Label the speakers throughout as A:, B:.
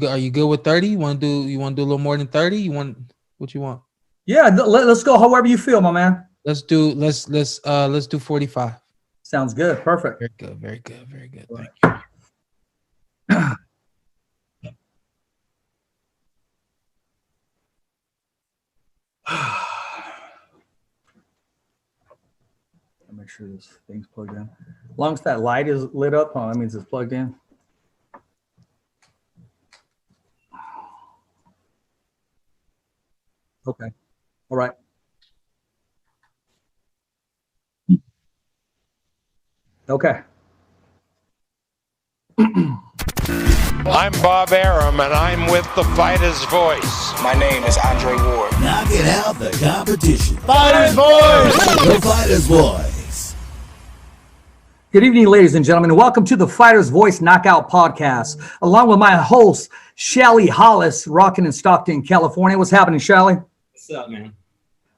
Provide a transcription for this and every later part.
A: Are you good with 30? You want to do a little more than 30? What you want?
B: Yeah, let's go however you feel, my man.
A: Let's do 45.
B: Sounds good. Perfect.
A: Very good. Very good. Very good.
B: Right.
A: Thank you.
B: Make sure this thing's plugged in. As long as that light is lit up, that means it's plugged in. Okay. All right. Okay.
C: I'm Bob Arum, and I'm with the Fighter's Voice.
D: My name is Andre Ward.
E: Knocking out the competition.
C: Fighter's Voice!
E: The Fighter's Voice.
B: Good evening, ladies and gentlemen, and welcome to the Fighter's Voice Knockout Podcast, along with my host, Shelly Hollis, rocking in Stockton, California. What's happening, Shelly?
F: What's up, man?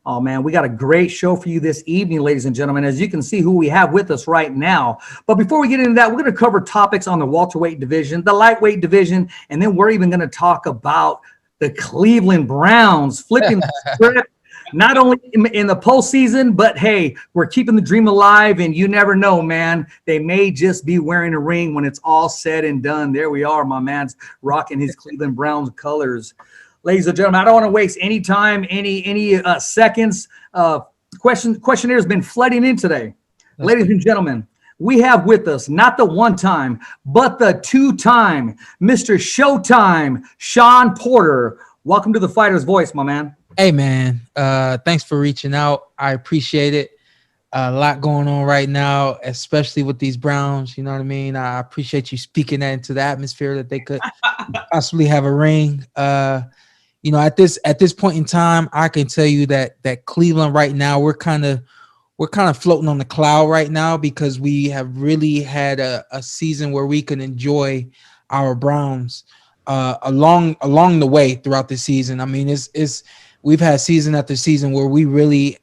B: Oh, man, we got a great show for you this evening, ladies and gentlemen. As you can see who we have with us right now. But before we get into that, we're going to cover topics on the welterweight division, the lightweight division, and then we're even going to talk about the Cleveland Browns flipping the script, not only in the postseason, but, hey, we're keeping the dream alive, and you never know, man. They may just be wearing a ring when it's all said and done. There we are, my man's rocking his Cleveland Browns colors. Ladies and gentlemen, I don't want to waste any time, any seconds. Questionnaire has been flooding in today. Ladies and gentlemen, we have with us not the one-time, but the two-time Mr. Showtime, Shawn Porter. Welcome to the Fighter's Voice, my man.
A: Hey, man. Thanks for reaching out. I appreciate it. A lot going on right now, especially with these Browns. You know what I mean? I appreciate you speaking that into the atmosphere that they could possibly have a ring. You know, at this point in time, I can tell you that Cleveland right now, we're kind of floating on the cloud right now because we have really had a season where we can enjoy our Browns along the way throughout the season. I mean, we've had season after season where we really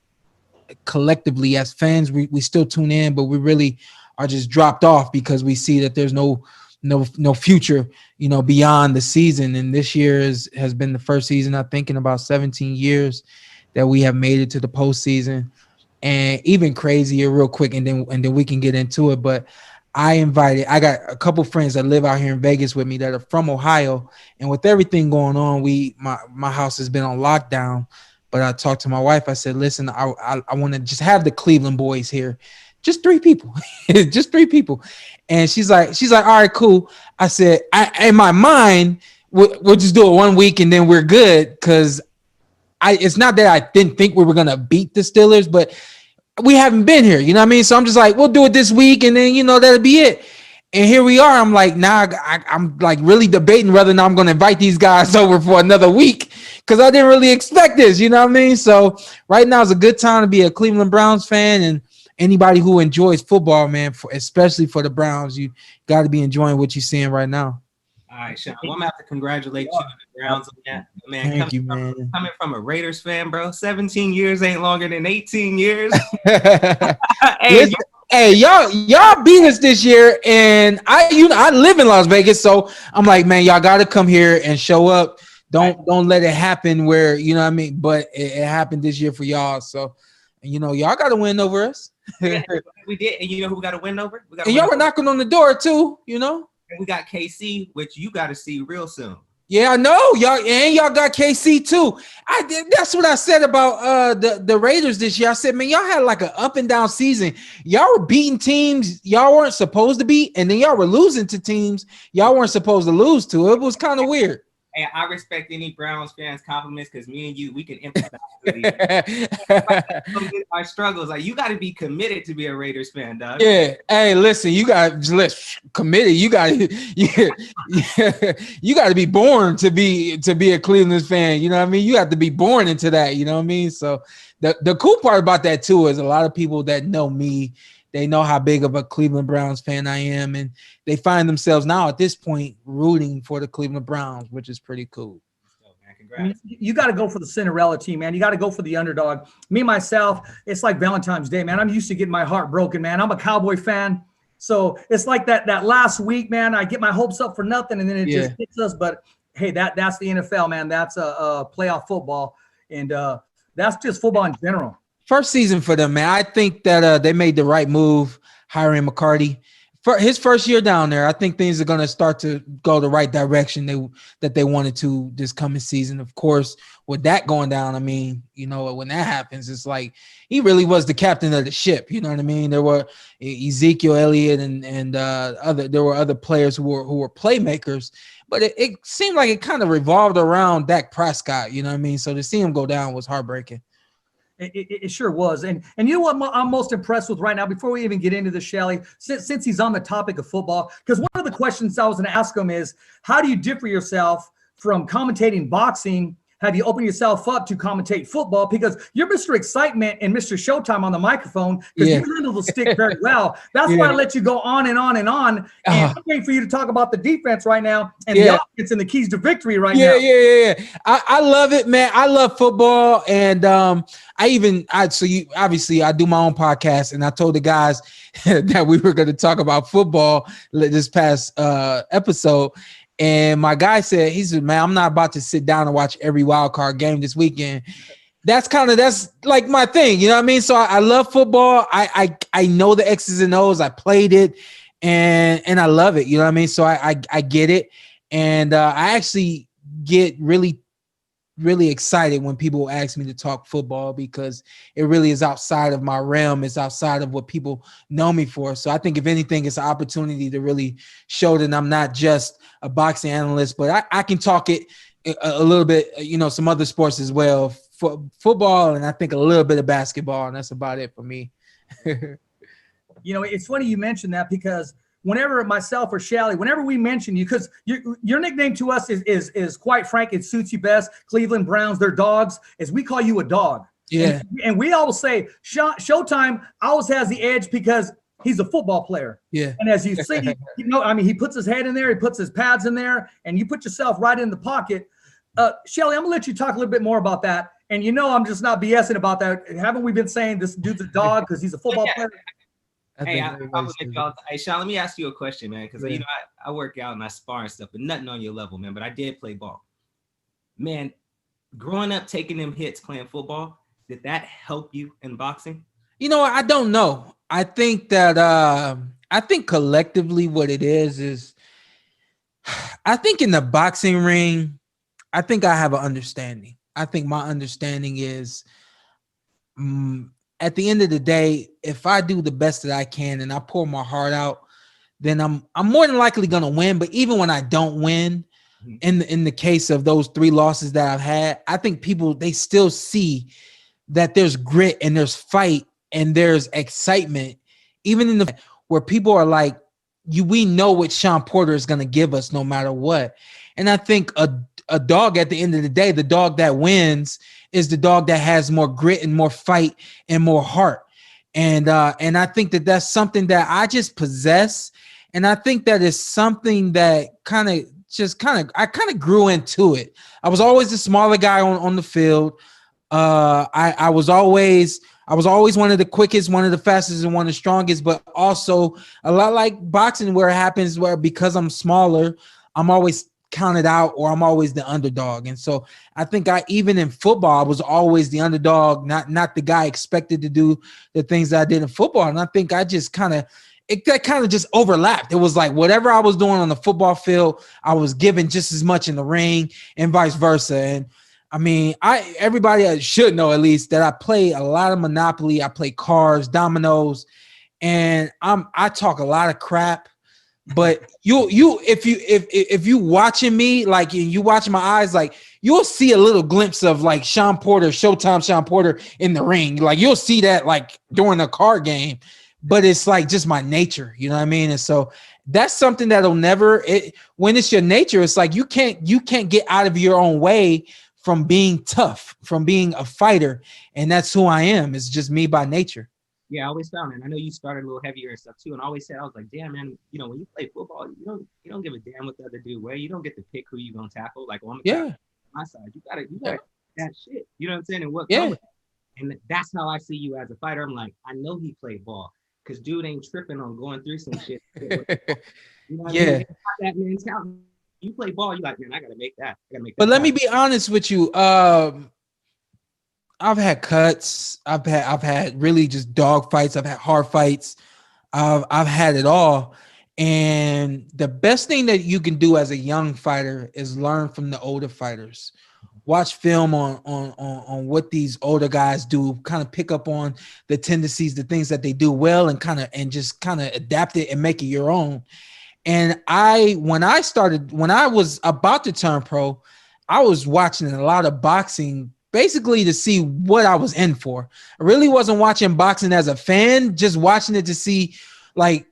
A: collectively as fans we still tune in, but we really are just dropped off because we see that there's no future, you know, beyond the season. And this year has been the first season, I think, in about 17 years that we have made it to the postseason. And even crazier, real quick, and then we can get into it. But I got a couple friends that live out here in Vegas with me that are from Ohio, and with everything going on, my house has been on lockdown. But I talked to my wife. I said, listen, I want to just have the Cleveland boys here. Just three people, And she's like, all right, cool. I said, in my mind, we'll just do it 1 week and then we're good. Cause it's not that I didn't think we were going to beat the Steelers, but we haven't been here. You know what I mean? So I'm just like, we'll do it this week and then, you know, that'll be it. And here we are. I'm like, now I'm like really debating whether or not I'm going to invite these guys over for another week. Cause I didn't really expect this, you know what I mean? So right now is a good time to be a Cleveland Browns fan, and anybody who enjoys football, man, especially for the Browns, you got to be enjoying what you're seeing right now.
F: All right, Shawn, well, I'm gonna have to congratulate you and the Browns on that, man.
A: Thank you, man.
F: Coming from a Raiders fan, bro, 17 years ain't longer than 18 years.
A: Hey, y'all beat us this year, and I live in Las Vegas, so I'm like, man, y'all got to come here and show up. Don't let it happen where, you know what I mean. But it happened this year for y'all, so you know y'all got to win over us.
F: Yeah, we did, and you know who we got to win over?
A: And y'all were knocking on the door too, you know.
F: And we got KC, which you got to see real soon.
A: Yeah, I know y'all got KC too. That's what I said about the Raiders this year. I said, man, y'all had like an up and down season. Y'all were beating teams y'all weren't supposed to beat, and then y'all were losing to teams y'all weren't supposed to lose to. It was kind of weird.
F: And I respect any Browns fans' compliments because me and you, we can empathize with our struggles. Like, you got to be committed to be a Raiders fan, dog.
A: Yeah. Hey, listen, you got committed. You got you got to be born to be a Cleveland fan. You know what I mean? You have to be born into that. You know what I mean? So the cool part about that too is a lot of people that know me, they know how big of a Cleveland Browns fan I am, and they find themselves now at this point rooting for the Cleveland Browns, which is pretty cool.
F: Congrats.
B: You got to go for the Cinderella team, man. You got to go for the underdog. Me, myself, it's like Valentine's Day, man. I'm used to getting my heart broken, man. I'm a Cowboy fan. So it's like that last week, man, I get my hopes up for nothing, and then it just hits us. But hey, that's the NFL, man. That's a playoff football, and that's just football in general.
A: First season for them, man. I think that they made the right move hiring McCarty. For his first year down there, I think things are going to start to go the right direction that they wanted to this coming season. Of course, with that going down, I mean, you know, when that happens, it's like he really was the captain of the ship. You know what I mean? There were Ezekiel Elliott and there were other players who were playmakers, but it seemed like it kind of revolved around Dak Prescott. You know what I mean? So to see him go down was heartbreaking.
B: It sure was. And you know what I'm most impressed with right now, before we even get into the Shelly, since he's on the topic of football, because one of the questions I was going to ask him is, how do you differ yourself from commentating boxing? Have you opened yourself up to commentate football? Because you're Mr. Excitement and Mr. Showtime on the microphone, because you handle the stick very well. That's why I let you go on and on and on. And I'm waiting for you to talk about the defense right now and the offense and the keys to victory right now.
A: Yeah. I love it, man. I love football. And so I do my own podcast, and I told the guys that we were going to talk about football this past episode. And my guy he said, man, I'm not about to sit down and watch every wild card game this weekend. That's like my thing. You know what I mean? So I love football. I know the X's and O's. I played it and I love it. You know what I mean? So I get it. And I actually get really, really excited when people ask me to talk football, because it really is outside of my realm. It's outside of what people know me for. So I think if anything, it's an opportunity to really show that I'm not just a boxing analyst, but I can talk it a little bit, you know, some other sports as well, football, and I think a little bit of basketball, and that's about it for me.
B: You know, it's funny you mentioned that, because whenever myself or Shelly, whenever we mention you, because your nickname to us is quite frank, it suits you best. Cleveland Browns, their dogs, is we call you a dog.
A: Yeah.
B: And we always say Showtime always has the edge because he's a football player.
A: Yeah.
B: And as you see, you know, I mean, he puts his head in there, he puts his pads in there, and you put yourself right in the pocket. Shelly, I'm gonna let you talk a little bit more about that. And you know, I'm just not BSing about that. Haven't we been saying this dude's a dog because he's a football player?
F: Hey, Shawn, let me ask you a question, man, because you know I work out and I spar and stuff, but nothing on your level, man. But I did play ball, man. Growing up, taking them hits, playing football, did that help you in boxing?
A: You know, I don't know. I think that I think collectively what it is I think in the boxing ring, I think I have an understanding. I think my understanding is at the end of the day, if I do the best that I can and I pour my heart out, then I'm more than likely gonna win. But even when I don't win, in the case of those 3 losses that I've had, I think people, they still see that there's grit and there's fight and there's excitement, even in the where people are like, we know what Showtime Porter is gonna give us no matter what. And I think a dog, at the end of the day, the dog that wins is the dog that has more grit and more fight and more heart. And I think that that's something that I just possess. And I think that is something that I kind of grew into it. I was always the smaller guy on the field. I was always one of the quickest, one of the fastest, and one of the strongest, but also a lot like boxing, where it happens where because I'm smaller, I'm always counted out or I'm always the underdog. And so I think even in football, I was always the underdog, not the guy expected to do the things that I did in football. And I think I just that kind of just overlapped. It was like whatever I was doing on the football field, I was given just as much in the ring and vice versa. And I mean, everybody should know at least that I play a lot of Monopoly. I play cards, dominoes, and I talk a lot of crap. But if you watching me, like you watching my eyes, like you'll see a little glimpse of like Showtime Porter in the ring. Like you'll see that like during a card game, but it's like just my nature, you know what I mean? And so that's something that'll when it's your nature, it's like you can't get out of your own way from being tough, from being a fighter. And that's who I am. It's just me by nature.
F: Yeah, I always found it. I know you started a little heavier and stuff too, and I always said, I was like, damn, man, you know, when you play football, you don't give a damn what the other dude wear. You don't get to pick who you gonna tackle. Like, I'm my side. You gotta that shit. You know what I'm saying? And what comes. And that's how I see you as a fighter. I'm like, I know he played ball because dude ain't tripping on going through some shit. You know what I mean? That mentality. You play ball, you like, man, I gotta make that.
A: But let me be honest with you. I've had cuts. I've had really just dog fights. I've had hard fights. I've had it all. And the best thing that you can do as a young fighter is learn from the older fighters. Watch film on what these older guys do, kind of pick up on the tendencies, the things that they do well, and just kind of adapt it and make it your own. And when I was about to turn pro, I was watching a lot of boxing basically to see what I was in for. I really wasn't watching boxing as a fan, just watching it to see, like,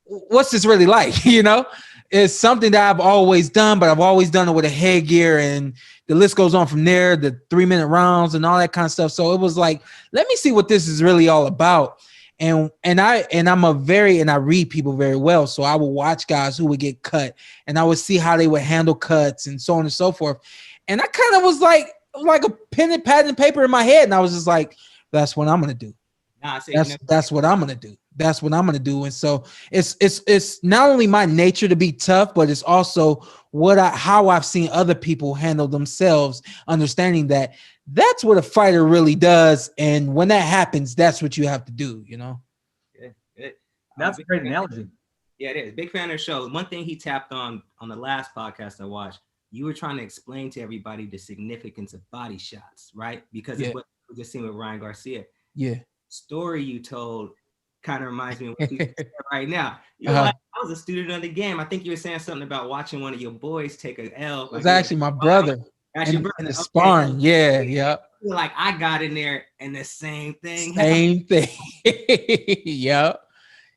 A: what's this really like? You know, it's something that I've always done, but I've always done it with a headgear, and the list goes on from there, the 3-minute rounds and all that kind of stuff. So it was like, let me see what this is really all about. And I read people very well. So I would watch guys who would get cut, and I would see how they would handle cuts and so on and so forth. And I kind of was like a pen and pad and paper in my head. And I was just like, that's what I'm going to do. That's what I'm going to do. That's what I'm going to do. And so it's not only my nature to be tough, but it's also how I've seen other people handle themselves, understanding that that's what a fighter really does. And when that happens, that's what you have to do, you know?
F: Yeah,
B: that's a great analogy.
F: Yeah, it is. Big fan of the show. One thing he tapped on the last podcast I watched, you were trying to explain to everybody the significance of body shots, right? Because of what we just seen with Ryan Garcia.
A: Yeah.
F: Story you told kind of reminds me of what you said right now. You're like, I was a student of the game. I think you were saying something about watching one of your boys take an L.
A: It was actually my brother. In the sparring. Yeah. You're
F: like, I got in there and the same thing.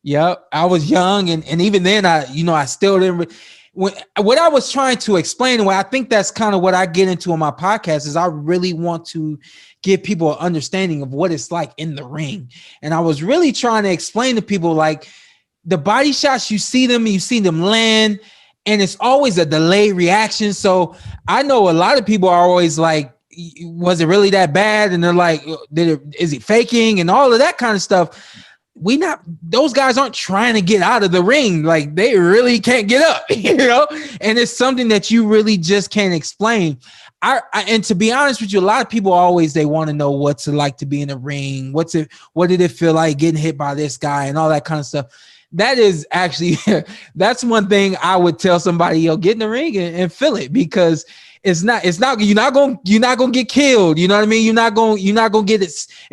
A: Yep. I was young, and even then I still didn't. What I was trying to explain, and I think that's kind of what I get into on my podcast, is I really want to give people an understanding of what it's like in the ring. And I was really trying to explain to people, like, the body shots, you see them land, and it's always a delayed reaction. So I know a lot of people are always like, was it really that bad? And they're like, is he faking? And all of that kind of stuff. Those guys aren't trying to get out of the ring. Like, they really can't get up, you know? And it's something that you really just can't explain. And to be honest with you, a lot of people they want to know what's it like to be in the ring. What did it feel like getting hit by this guy and all that kind of stuff. That is actually, that's one thing I would tell somebody, get in the ring and feel it, because you're not going to get killed. You know what I mean? You're not going to get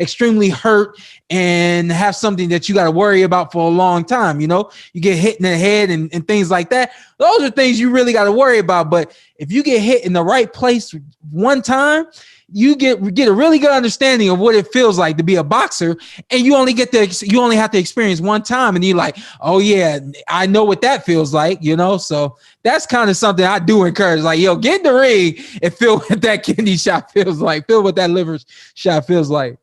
A: extremely hurt and have something that you got to worry about for a long time. You know, you get hit in the head and things like that. Those are things you really got to worry about. But if you get hit in the right place one time, you get a really good understanding of what it feels like to be a boxer, and you only have to experience one time, and you're like, oh yeah, I know what that feels like, you know. So that's kind of something I do encourage, like, get in the ring and feel what that kidney shot feels like, feel what that liver shot feels like.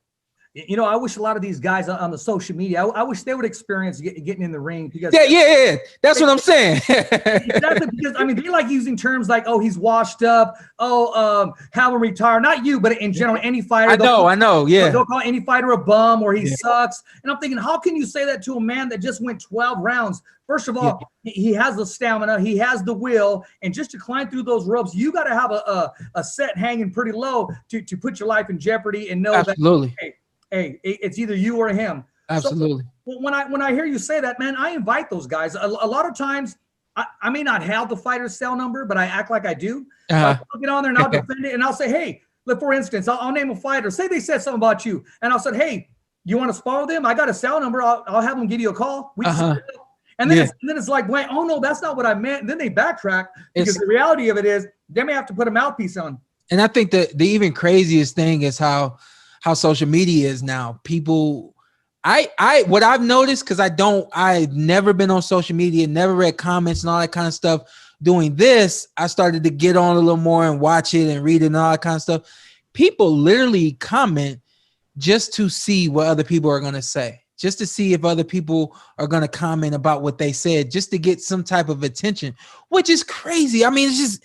B: You know, I wish a lot of these guys on the social media, I wish they would experience getting in the ring, because
A: yeah. That's what I'm saying.
B: Exactly, because I mean, they like using terms like, oh, he's washed up, have him retire. Not you, but in general, any fighter.
A: I know. Yeah.
B: They'll call any fighter a bum, or he sucks. And I'm thinking, how can you say that to a man that just went 12 rounds? First of all, he has the stamina, he has the will, and just to climb through those ropes, you got to have a set hanging pretty low to put your life in jeopardy and know
A: Absolutely.
B: that, hey, it's either you or him.
A: Absolutely.
B: So when I hear you say that, man, I invite those guys. A lot of times, I may not have the fighter's cell number, but I act like I do. I'll get on there and I'll defend it, and I'll say, hey, look, for instance, I'll name a fighter. Say they said something about you, and I'll say, hey, you want to spar with them? I got a cell number. I'll have them give you a call. And then it's like, wait, oh no, that's not what I meant. And then they backtrack, because the reality of it is they may have to put a mouthpiece on.
A: And I think the even craziest thing is how social media is now. People, what I've noticed, because I've never been on social media, never read comments and all that kind of stuff. Doing this, I started to get on a little more and watch it and read it and all that kind of stuff. People literally comment just to see what other people are going to say, just to see if other people are going to comment about what they said, just to get some type of attention, which is crazy. I mean, it's just,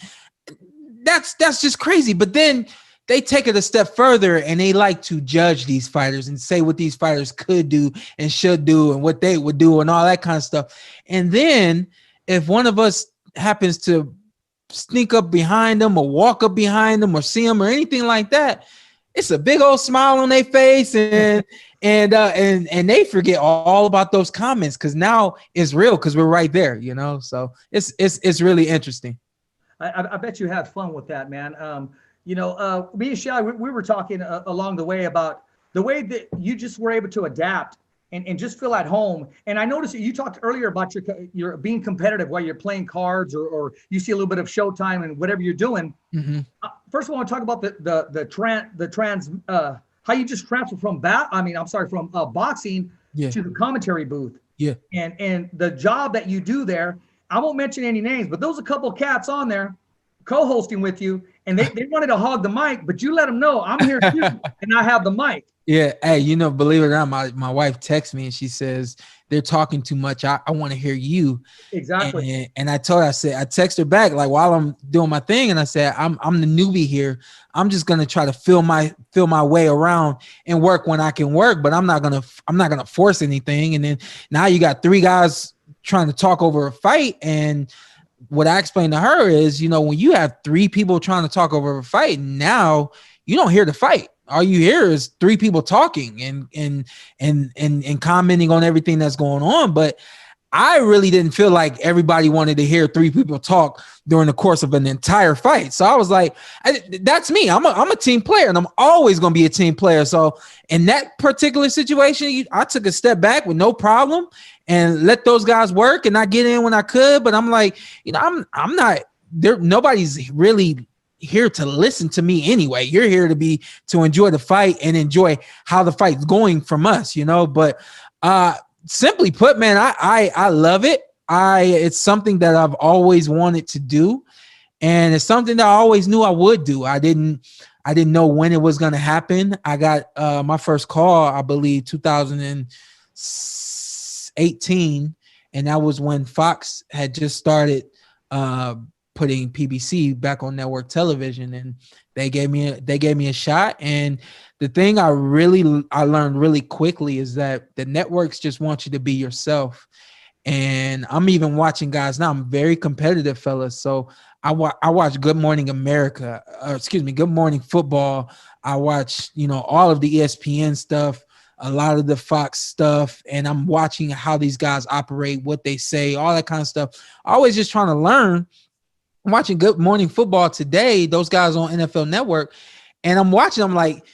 A: that's just crazy. But then they take it a step further, and they like to judge these fighters and say what these fighters could do and should do and what they would do and all that kind of stuff. And then if one of us happens to sneak up behind them or walk up behind them or see them or anything like that, it's a big old smile on their face, and they forget all about those comments because now it's real because we're right there, you know. So it's really interesting.
B: I bet you had fun with that, man. Me and Shelly, we were talking along the way about the way that you just were able to adapt and just feel at home. And I noticed that you talked earlier about your being competitive while you're playing cards or you see a little bit of Showtime and whatever you're doing.
A: Mm-hmm.
B: First of all, I want to talk about how you just transfer from boxing to the commentary booth.
A: Yeah.
B: And the job that you do there. I won't mention any names, but there's a couple cats on there co-hosting with you, and they wanted to hog the mic, but you let them know I'm here too, and I have the mic.
A: Yeah. Hey, you know, believe it or not, my wife texts me and she says, they're talking too much. I want to hear you.
B: Exactly.
A: And I told her, I text her back like while I'm doing my thing, and I said, I'm the newbie here. I'm just gonna try to feel my way around and work when I can work, but I'm not gonna force anything. And then now you got 3 guys trying to talk over a fight, and what I explained to her is, you know, when you have 3 people trying to talk over a fight, now you don't hear the fight. All you hear is 3 people talking and commenting on everything that's going on. But I really didn't feel like everybody wanted to hear 3 people talk during the course of an entire fight. So I was like, that's me. I'm a team player, and I'm always going to be a team player. So in that particular situation, I took a step back with no problem and let those guys work, and I get in when I could. But I'm like, you know, I'm not there. Nobody's really here to listen to me anyway. You're here to enjoy the fight and enjoy how the fight's going from us, you know. But simply put, man, I love it. It's something that I've always wanted to do, and it's something that I always knew I would do. I didn't know when it was going to happen. I got my first call, I believe, 2018, and that was when Fox had just started putting PBC back on network television, and they gave me a shot. And the thing I learned really quickly is that the networks just want you to be yourself. And I'm even watching guys now. I'm very competitive, fellas. So I watch Good Morning America, Good Morning Football. I watch, you know, all of the ESPN stuff, a lot of the Fox stuff, and I'm watching how these guys operate, what they say, all that kind of stuff. Always just trying to learn. I'm watching Good Morning Football today, those guys on NFL Network, and I'm watching them like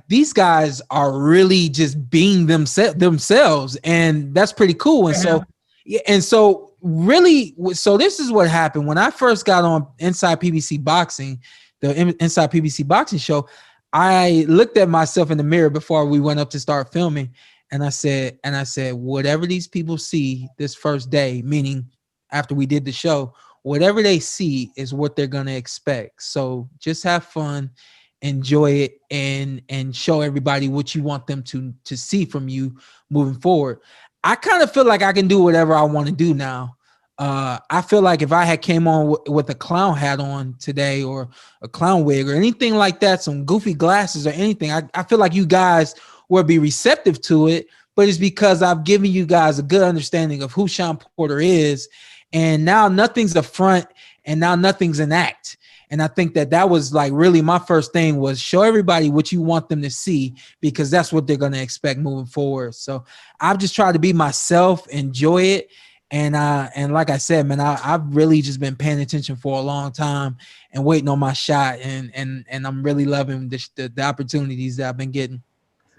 A: these guys are really just being themselves, and that's pretty cool. And so this is what happened when I first got on Inside PBC Boxing, the Inside PBC Boxing show. I looked at myself in the mirror before we went up to start filming, and I said, whatever these people see this first day, meaning after we did the show, whatever they see is what they're going to expect. So just have fun, enjoy it, and show everybody what you want them to see from you moving forward. I kind of feel like I can do whatever I want to do now. I feel like if I had came on with a clown hat on today, or a clown wig or anything like that, some goofy glasses or anything, I feel like you guys would be receptive to it. But it's because I've given you guys a good understanding of who Showtime Porter is. And now nothing's a front, and now nothing's an act. And I think that was like really my first thing, was show everybody what you want them to see, because that's what they're going to expect moving forward. So I've just tried to be myself, enjoy it. And like I said, man, I've really just been paying attention for a long time and waiting on my shot. And I'm really loving the opportunities that I've been getting.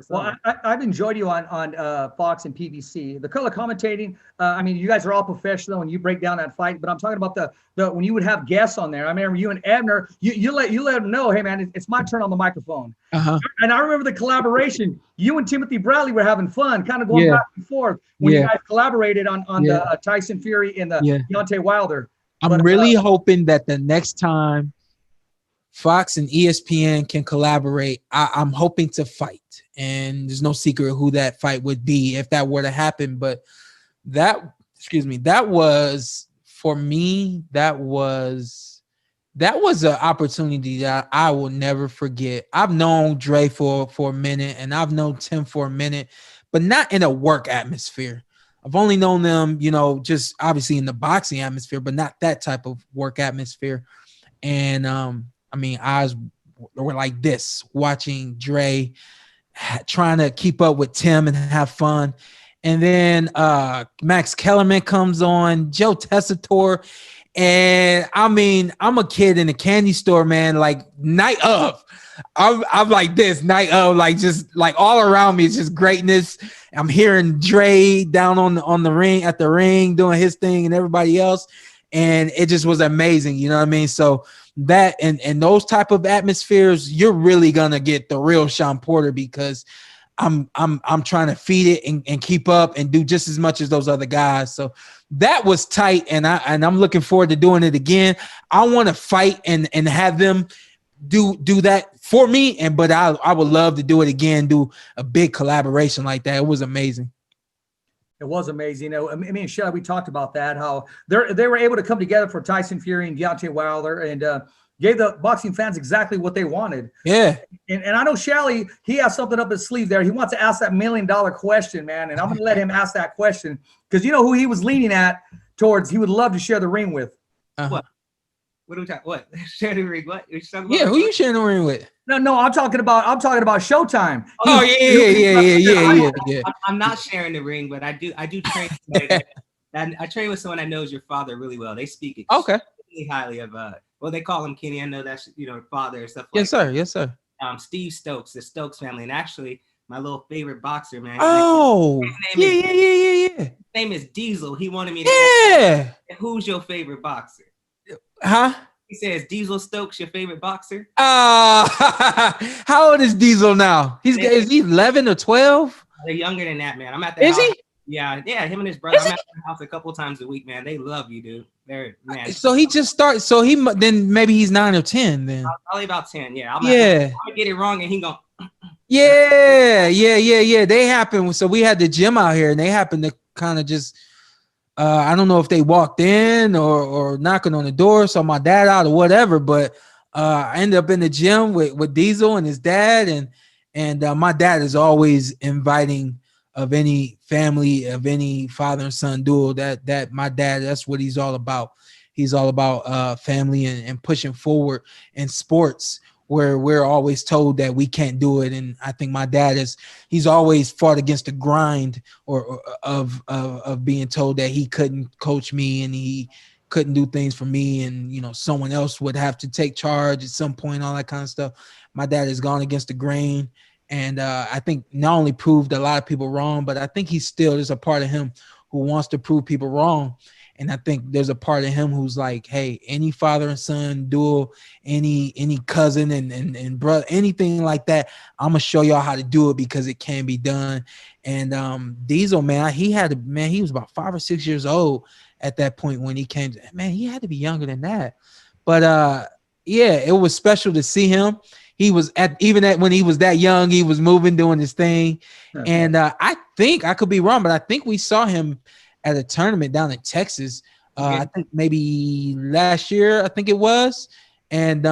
B: Well, I've enjoyed you on Fox and PBC. The color commentating, I mean, you guys are all professional and you break down that fight, but I'm talking about the when you would have guests on there. I remember you and Abner, you let them know, hey man, it's my turn on the microphone.
A: Uh-huh.
B: And I remember the collaboration. You and Timothy Bradley were having fun, kind of going back and forth when you guys collaborated on the Tyson Fury and the Deontay Wilder.
A: I'm really hoping that the next time Fox and ESPN can collaborate, I'm hoping to fight. And there's no secret who that fight would be if that were to happen. But that was, for me, that was an opportunity that I will never forget. I've known Dre for a minute, and I've known Tim for a minute, but not in a work atmosphere. I've only known them, you know, just obviously in the boxing atmosphere, but not that type of work atmosphere. And I mean, eyes were like this, watching Dre, trying to keep up with Tim and have fun. And then Max Kellerman comes on, Joe Tessitore. And I mean, I'm a kid in a candy store, man, like night of. I'm like this, night of, like just like all around me, it's just greatness. I'm hearing Dre down on the ring, at the ring, doing his thing and everybody else. And it just was amazing, you know what I mean? So that and those type of atmospheres, you're really gonna get the real Shawn Porter, because I'm trying to feed it and keep up and do just as much as those other guys. So that was tight, and I'm looking forward to doing it again. I want to fight and have them do that for me, but I would love to do it again, do a big collaboration like that. It was amazing.
B: It was amazing. You know, I mean, Shelly, we talked about that, how they were able to come together for Tyson Fury and Deontay Wilder, and gave the boxing fans exactly what they wanted.
A: Yeah.
B: And I know Shelley, he has something up his sleeve there. He wants to ask that $1 million question, man. And I'm going to let him ask that question, because you know who he was leaning at towards he would love to share the ring with.
F: What? What are we talking? What? Share the ring? What?
A: Yeah, who you sharing the ring with?
B: No, I'm talking about Showtime.
A: Oh yeah.
F: I'm not sharing the ring, but I do train. And I train with someone that knows your father really well. They speak extremely highly of well, they call him Kenny. I know that's father and stuff.
A: Yes, sir. Yes, sir.
F: Steve Stokes, the Stokes family, and actually my little favorite boxer, man.
A: Oh, yeah.
F: His name is Diesel. He wanted me to
A: ask
F: him, who's your favorite boxer?
A: Huh?
F: He says Diesel Stokes your favorite boxer.
A: How old is Diesel now? Is he 11 or 12?
F: They're younger than that, man. I'm at the
A: house.
F: He? Yeah, him and his brother. I'm at the house a couple times a week, man. They love you, dude. They're man.
A: So he just started. So then maybe he's 9 or 10 then.
F: Probably about 10. Yeah. I'm gonna get it wrong, and he gonna.
A: Yeah. They happen. So we had the gym out here, and they happened to kind of just. I don't know if they walked in or knocking on the door, so my dad out or whatever. But I ended up in the gym with Diesel and his dad, and my dad is always inviting of any family, of any father and son duel. That my dad, that's what he's all about. He's all about family and pushing forward in sports, where we're always told that we can't do it. And I think my dad he's always fought against the grind or of being told that he couldn't coach me and he couldn't do things for me, and someone else would have to take charge at some point, all that kind of stuff. My dad has gone against the grain, and I think not only proved a lot of people wrong, but I think there's a part of him who wants to prove people wrong. And I think there's a part of him who's like, hey, any father and son duel, any cousin and brother, anything like that, I'm going to show y'all how to do it, because it can be done. And Diesel, man, he was about 5 or 6 years old at that point when he came. Man, he had to be younger than that. But yeah, it was special to see him. He was when he was that young, he was moving, doing his thing. Okay. And I think, I could be wrong, but I think we saw him at a tournament down in Texas. I think maybe last year, I think it was. And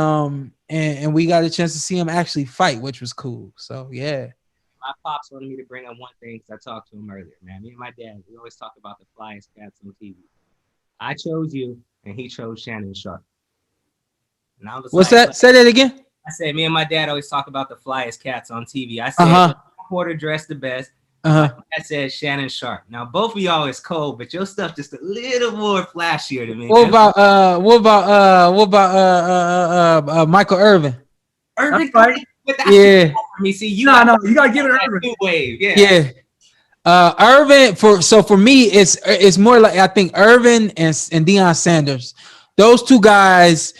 A: we got a chance to see him actually fight, which was cool. So yeah.
F: My pops wanted me to bring up one thing, because I talked to him earlier, man. Me and my dad, we always talk about the flyest cats on TV. I chose you, and he chose Shannon Sharp. And I was
A: What's that? Say that again.
F: I said, me and my dad always talk about the flyest cats on TV. I said, Porter dressed the best. I said Shannon Sharp. Now both of y'all is cold, but your stuff just a little more flashier to me.
A: What about Michael Irvin?
F: Irvin,
B: right.
F: Yeah. Me see you.
B: No, you gotta give it Irvin.
F: Wave.
A: Yeah. Irvin for me, it's more like, I think Irvin and Deion Sanders. Those two guys.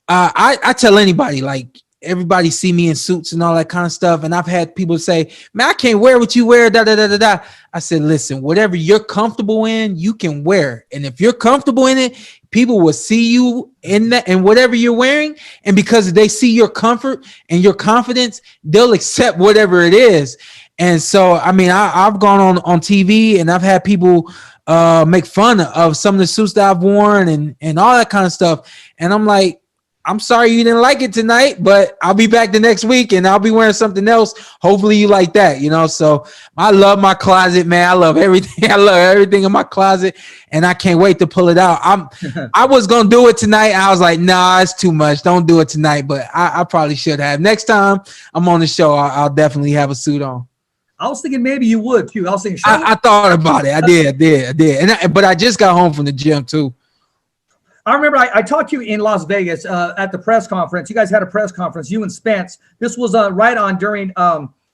A: I tell anybody, like, everybody see me in suits and all that kind of stuff, and I've had people say, man, I can't wear what you wear, I said, listen, whatever you're comfortable in, you can wear. And if you're comfortable in it, people will see you in that and whatever you're wearing, and because they see your comfort and your confidence, they'll accept whatever it is. And so, I mean, I've gone on TV, and I've had people make fun of some of the suits that I've worn and all that kind of stuff, and I'm like, I'm sorry you didn't like it tonight, but I'll be back the next week and I'll be wearing something else. Hopefully you like that, you know? So I love my closet, man. I love everything. I love everything in my closet and I can't wait to pull it out. I was going to do it tonight. I was like, nah, it's too much. Don't do it tonight, but I probably should have. Next time I'm on the show, I'll definitely have a suit on.
B: I was thinking maybe you would too. I was thinking.
A: I thought about it. I did. But I just got home from the gym too.
B: I remember I talked to you in Las Vegas at the press conference. You guys had a press conference, you and Spence. This was right on during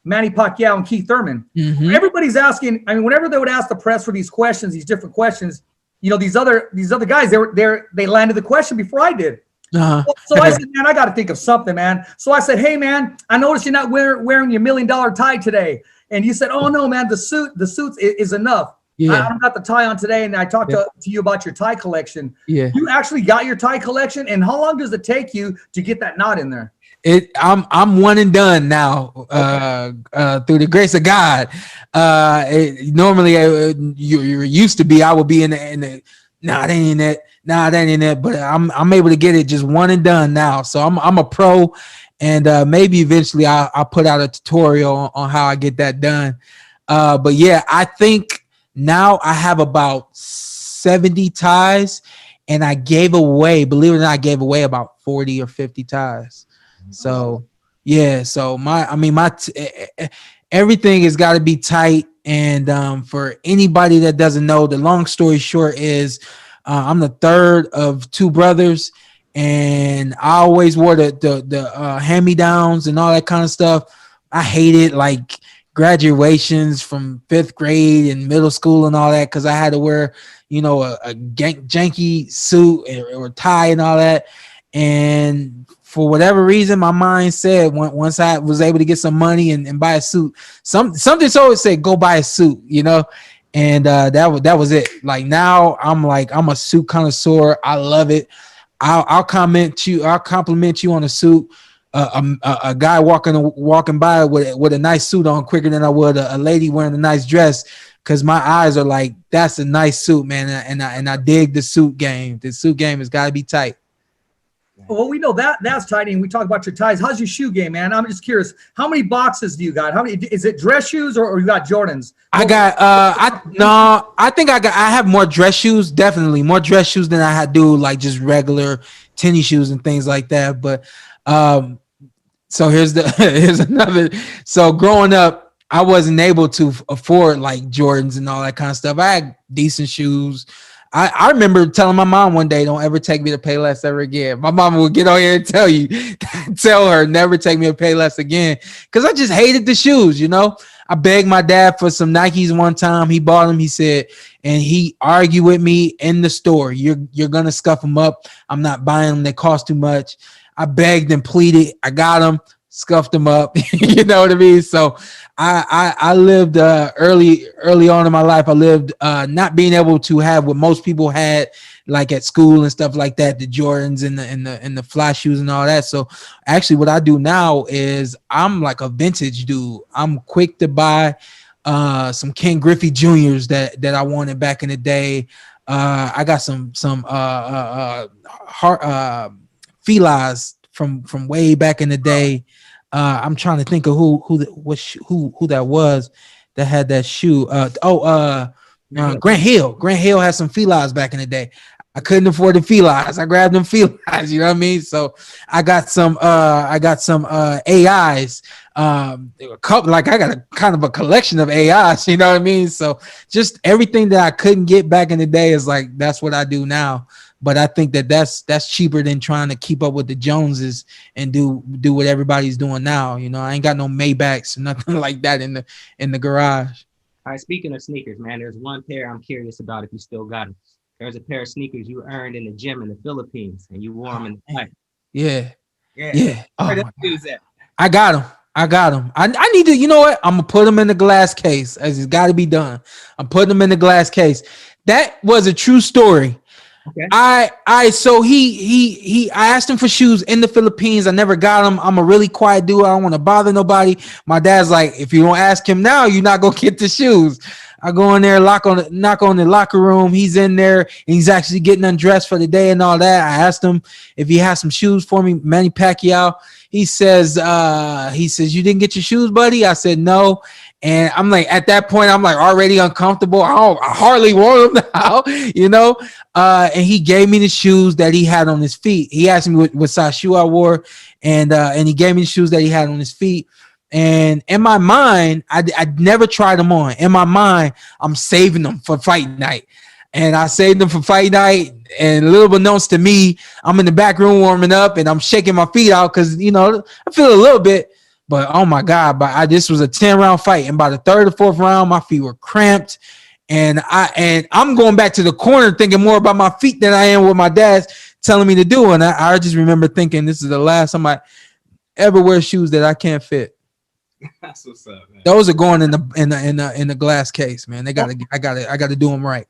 B: Manny Pacquiao and Keith Thurman. Mm-hmm. Everybody's asking. I mean, whenever they would ask the press for these questions, these different questions, you know, these other guys, they landed the question before I did. Uh-huh. So I said, man, I got to think of something, man. So I said, hey, man, I noticed you're not wearing your $1 million tie today. And you said, oh, no, man, the suit is enough. Yeah. I don't got the tie on today. And I talked to you about your tie collection. Yeah. You actually got your tie collection. And how long does it take you to get that knot in there?
A: I'm one and done now, through the grace of God. Normally, you used to be, I would be in the nah, that ain't it. Nah, that ain't it. But I'm able to get it just one and done now. So I'm a pro. And maybe eventually I'll put out a tutorial on how I get that done. But yeah, I think now I have about 70 ties, and I gave away, believe it or not, I gave away about 40 or 50 ties. So yeah, so everything has got to be tight. And for anybody that doesn't know, the long story short is I'm the third of two brothers. And I always wore the hand-me-downs and all that kind of stuff. I hated like graduations from 5th grade and middle school and all that because I had to wear, you know, a janky suit or tie and all that. And for whatever reason, my mind said once I was able to get some money and buy a suit, something's always said go buy a suit, you know. And that was it. Like now I'm a suit connoisseur. I love it. I'll compliment you on a suit. A guy walking by with a nice suit on quicker than I would a lady wearing a nice dress, because my eyes are like, that's a nice suit, man. And I dig the suit game. The suit game has got to be tight.
B: Well, we know that's tight, and we talk about your ties. How's your shoe game, man? I'm just curious. How many boxes do you got? How many? Is it dress shoes or you got Jordans?
A: I have more dress shoes, definitely more dress shoes than I do like just regular tennis shoes and things like that. But so here's another. So growing up, I wasn't able to afford like Jordans and all that kind of stuff. I had decent shoes. I remember telling my mom one day, don't ever take me to Payless ever again. My mama would get on here and tell her never take me to Payless again, because I just hated the shoes, you know. I begged my dad for some Nikes one time. He bought them, he said, and he argued with me in the store. You're going to scuff them up. I'm not buying them. They cost too much. I begged and pleaded. I got them, scuffed them up. You know what I mean? So I lived early on in my life. I lived not being able to have what most people had, like at school and stuff like that, the Jordans and the fly shoes and all that. So actually what I do now is I'm like a vintage dude. I'm quick to buy some Ken Griffey Juniors that I wanted back in the day. I got some Felines from way back in the day. I'm trying to think of who that was that had that shoe. Grant Hill. Grant Hill had some Felines back in the day. I couldn't afford the Felines. I grabbed them Felines. You know what I mean? So I got some AIs. A couple, like I got a kind of a collection of AIs. You know what I mean? So just everything that I couldn't get back in the day is like that's what I do now. But I think that's cheaper than trying to keep up with the Joneses and do what everybody's doing now. You know, I ain't got no Maybachs or nothing like that in the garage.
F: All right, speaking of sneakers, man, there's one pair I'm curious about if you still got them. There's a pair of sneakers you earned in the gym in the Philippines, and you wore them in the fight.
A: Yeah.
F: Oh, that?
A: I got them. I need to, you know what? I'm going to put them in the glass case, as it's got to be done. I'm putting them in the glass case. That was a true story. Okay. I asked him for shoes in the Philippines. I never got them. I'm a really quiet dude. I don't want to bother nobody. My dad's like, if you don't ask him now, you're not gonna get the shoes. I go in there, knock on the locker room. He's in there and he's actually getting undressed for the day and all that. I asked him if he has some shoes for me, Manny Pacquiao. He says, you didn't get your shoes, buddy? I said, no. And I'm like, at that point, I'm like already uncomfortable. I hardly want them now, you know? And he gave me the shoes that he had on his feet. He asked me what size shoe I wore, and he gave me the shoes that he had on his feet. And in my mind, I'd never tried them on. In my mind, I'm saving them for fight night. And I saved them for fight night. And a little unbeknownst to me, I'm in the back room warming up and I'm shaking my feet out because, you know, I feel a little bit. But oh my God, this was a 10-round fight. And by the third or fourth round, my feet were cramped. And I'm going back to the corner thinking more about my feet than I am what my dad's telling me to do. And I just remember thinking this is the last time I ever wear shoes that I can't fit.
F: That's what's up, man.
A: Those are going in the glass case, man. I gotta do them right.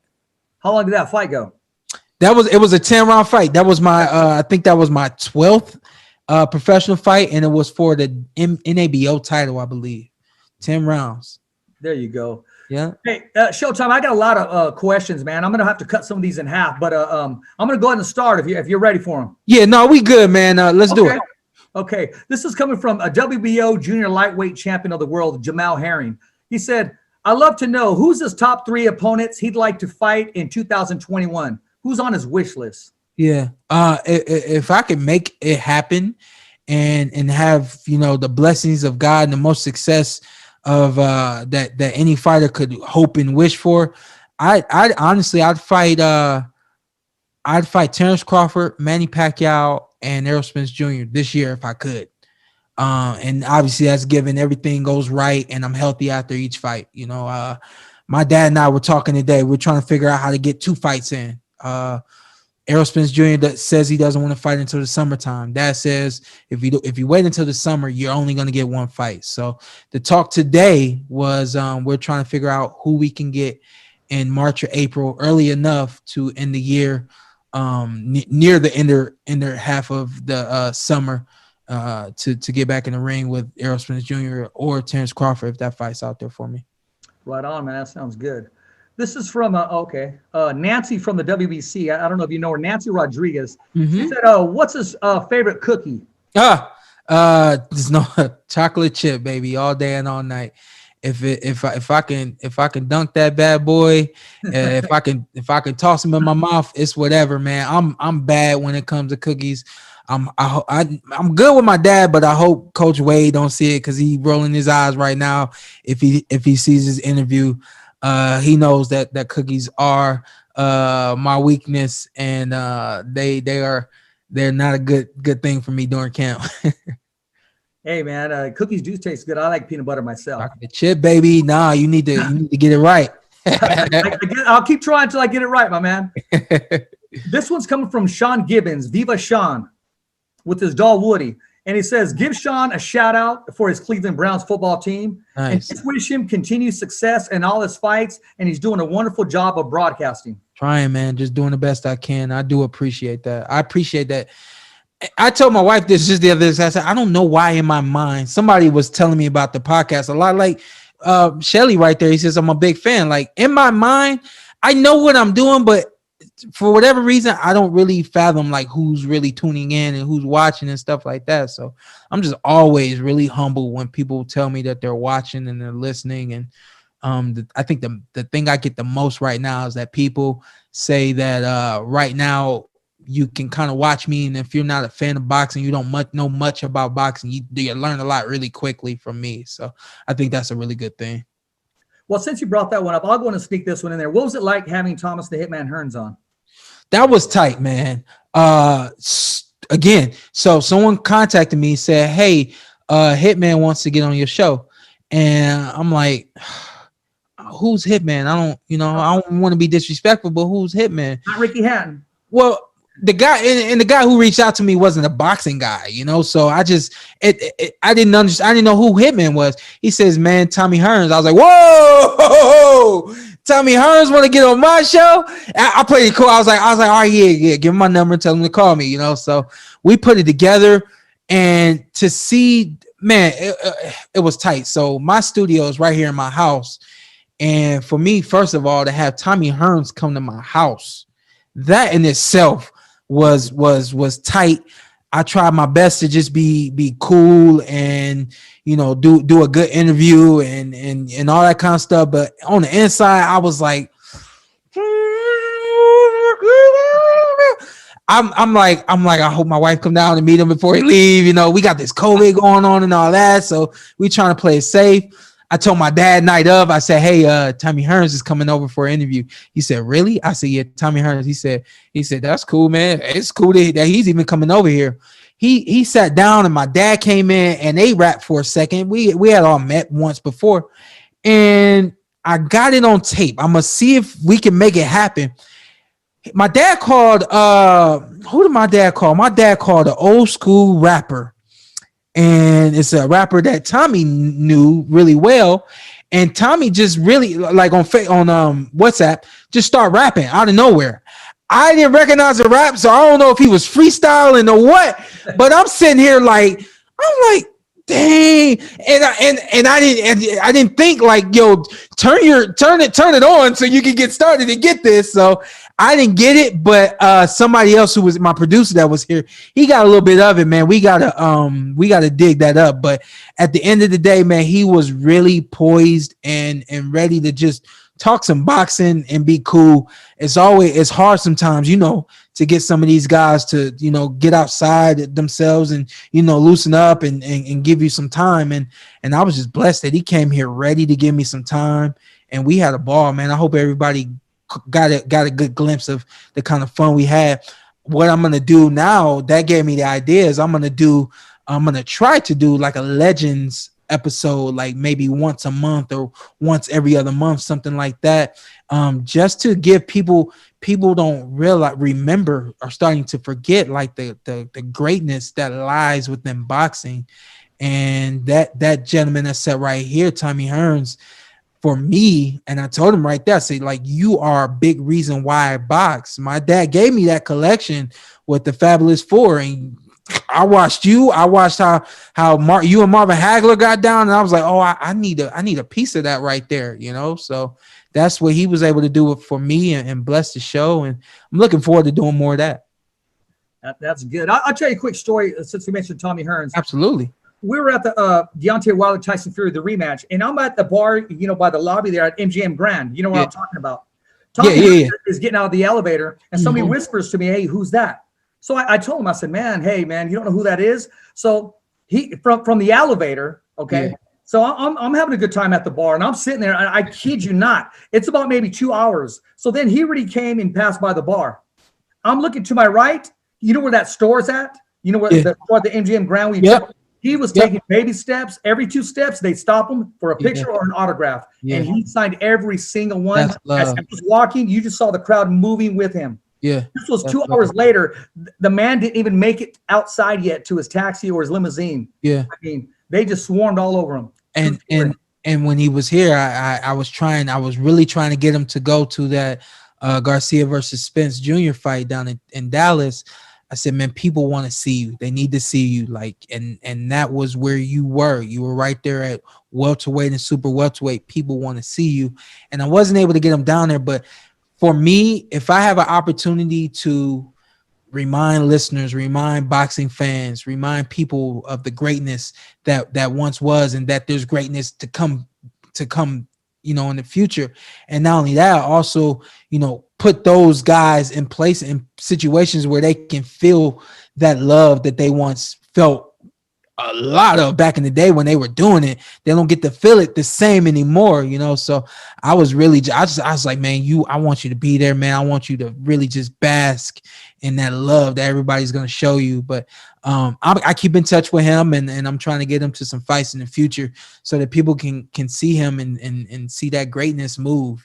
B: How long did that fight go?
A: It was a 10-round fight. That was my I think that was my 12th professional fight, and it was for the NABO title, I believe. 10 rounds.
B: There you go.
A: Yeah.
B: Hey, Showtime, I got a lot of questions, man. I'm gonna have to cut some of these in half, but I'm gonna go ahead and start if you're ready for them.
A: Yeah, no, we good, man. Let's do it.
B: Okay, this is coming from a WBO junior lightweight champion of the world, Jamal Herring. He said, I'd love to know who's his top 3 opponents he'd like to fight in 2021. Who's on his wish list?
A: Yeah. If I can make it happen and have, you know, the blessings of God and the most success of that any fighter could hope and wish for, I'd fight Terrence Crawford, Manny Pacquiao, and Errol Spence Jr. this year if I could. And obviously that's given everything goes right and I'm healthy after each fight. You know, my dad and I were talking today. We're trying to figure out how to get 2 fights in. Errol Spence Jr. that says he doesn't want to fight until the summertime. Dad says if you wait until the summer, you're only going to get 1 fight. So the talk today was we're trying to figure out who we can get in March or April, early enough to end the year, near the end half of the summer, to get back in the ring with Errol Spence Jr. or Terrence Crawford if that fight's out there for me.
B: Right on, man. That sounds good. This is from Nancy from the WBC. I don't know if you know her, Nancy Rodriguez.
A: Mm-hmm.
B: She said, "What's his favorite cookie?"
A: There's no chocolate chip, baby, all day and all night. If I can dunk that bad boy, if I can toss him in my mouth, it's whatever, man. I'm bad when it comes to cookies. I'm good with my dad, but I hope Coach Wade don't see it because he's rolling his eyes right now. If he sees his interview, he knows that cookies are my weakness, and they're not a good thing for me during camp.
B: Hey man, cookies do taste good. I like peanut butter myself.
A: Chocolate chip, baby. Nah, you need to get it right.
B: I'll keep trying until I get it right, my man. This one's coming from Sean Gibbons, Viva Shawn, with his doll Woody. And he says, give Shawn a shout out for his Cleveland Browns football team. Nice. And just wish him continued success in all his fights. And he's doing a wonderful job of broadcasting.
A: Trying, man. Just doing the best I can. I do appreciate that. I appreciate that. I told my wife this just the other day. I said, I don't know why in my mind, somebody was telling me about the podcast a lot like Shelly right there. He says, I'm a big fan. Like in my mind, I know what I'm doing, but for whatever reason, I don't really fathom like who's really tuning in and who's watching and stuff like that. So I'm just always really humble when people tell me that they're watching and they're listening. And I think the thing I get the most right now is that people say that right now you can kind of watch me, and if you're not a fan of boxing, you don't know much about boxing, you learn a lot really quickly from me. So I think that's a really good thing.
B: Well, since you brought that one up, I'll go and sneak this one in there. What was it like having Thomas the Hitman Hearns on?
A: That was tight, man. Again, so someone contacted me, said, hey, Hitman wants to get on your show. And I'm like, who's Hitman? I don't want to be disrespectful, but who's Hitman?
B: Not Ricky Hatton.
A: Well, the guy and the guy who reached out to me wasn't a boxing guy, so I didn't understand. I didn't know who Hitman was. He says, man, Tommy Hearns. I was like, whoa, Tommy Hearns want to get on my show? I played it cool. I was like, all right, yeah, give him my number and tell him to call me, so we put it together. And to see, man, it was tight. So my studio is right here in my house. And for me, first of all, to have Tommy Hearns come to my house, that in itself was tight. I tried my best to just be cool and do a good interview and all that kind of stuff. But on the inside, I was like, I'm like, I hope my wife come down and meet him before he leave. We got this COVID going on and all that, so we trying to play it safe. I told my dad night of, I said, hey, Tommy Hearns is coming over for an interview. He said, really? I said, yeah, Tommy Hearns. He said, that's cool, man. It's cool that he's even coming over here. He sat down and my dad came in and they rapped for a second. We had all met once before and I got it on tape. I'm going to see if we can make it happen. My dad called, who did my dad call? My dad called an old school rapper. And it's a rapper that Tommy knew really well. And Tommy just really like on WhatsApp, just start rapping out of nowhere. I didn't recognize the rap, so I don't know if he was freestyling or what, but I'm sitting here like, dang. And I didn't think like, yo, turn it on so you can get started and get this. So I didn't get it, but somebody else who was my producer that was here, he got a little bit of it, man. We gotta dig that up. But at the end of the day, man, he was really poised and ready to just talk some boxing and be cool. It's hard sometimes, to get some of these guys to, get outside themselves and, loosen up and give you some time. And I was just blessed that he came here ready to give me some time. And we had a ball, man. I hope everybody got a good glimpse of the kind of fun we had. What I'm going to do now, that gave me the ideas. I'm going to try to do like a Legends episode, like maybe once a month or once every other month, something like that. Just to give people don't remember or starting to forget like the greatness that lies within boxing. And that gentleman that sat right here, Tommy Hearns, for me, and I told him right there, I said, like, you are a big reason why I box. My dad gave me that collection with the Fabulous Four, and I watched you. I watched how you and Marvin Hagler got down, and I was like, oh, I need a piece of that right there, So that's what he was able to do for me and bless the show, and I'm looking forward to doing more of that.
B: That's good. I'll tell you a quick story since we mentioned Tommy Hearns.
A: Absolutely.
B: We were at the Deontay Wilder Tyson Fury, the rematch, and I'm at the bar, by the lobby there at MGM Grand. You know what I'm talking about? Tommy is getting out of the elevator, and somebody whispers to me, "Hey, who's that?" So I told him, I said, "Hey, man, you don't know who that is?" So he from the elevator, okay. Yeah. So I'm having a good time at the bar, and I'm sitting there. And I kid you not, it's about maybe 2 hours. So then he already came and passed by the bar. I'm looking to my right. You know where that store's at? You know where the MGM Grand? He was taking baby steps. Every 2 steps, they stop him for a picture or an autograph. Yeah. And he signed every single one. As he was walking, you just saw the crowd moving with him. Yeah. This was 2 hours later. The man didn't even make it outside yet to his taxi or his limousine. Yeah. I mean, they just swarmed all over him. And when he was here, I was really trying to get him to go to that Garcia versus Spence Jr. fight down in Dallas. I said, man, people want to see you. They need to see you. Like, and that was where you were. You were right there at welterweight and super welterweight. People want to see you. And I wasn't able to get them down there. But for me, if I have an opportunity to remind listeners, remind boxing fans, remind people of the greatness that once was, and that there's greatness to come, in the future. And not only that, also, put those guys in place in situations where they can feel that love that they once felt a lot of back in the day when they were doing it. They don't get to feel it the same anymore, So I was like, man, I want you to be there, man. I want you to really just bask in that love that everybody's going to show you. But I keep in touch with him, and I'm trying to get him to some fights in the future so that people can see him and see that greatness move.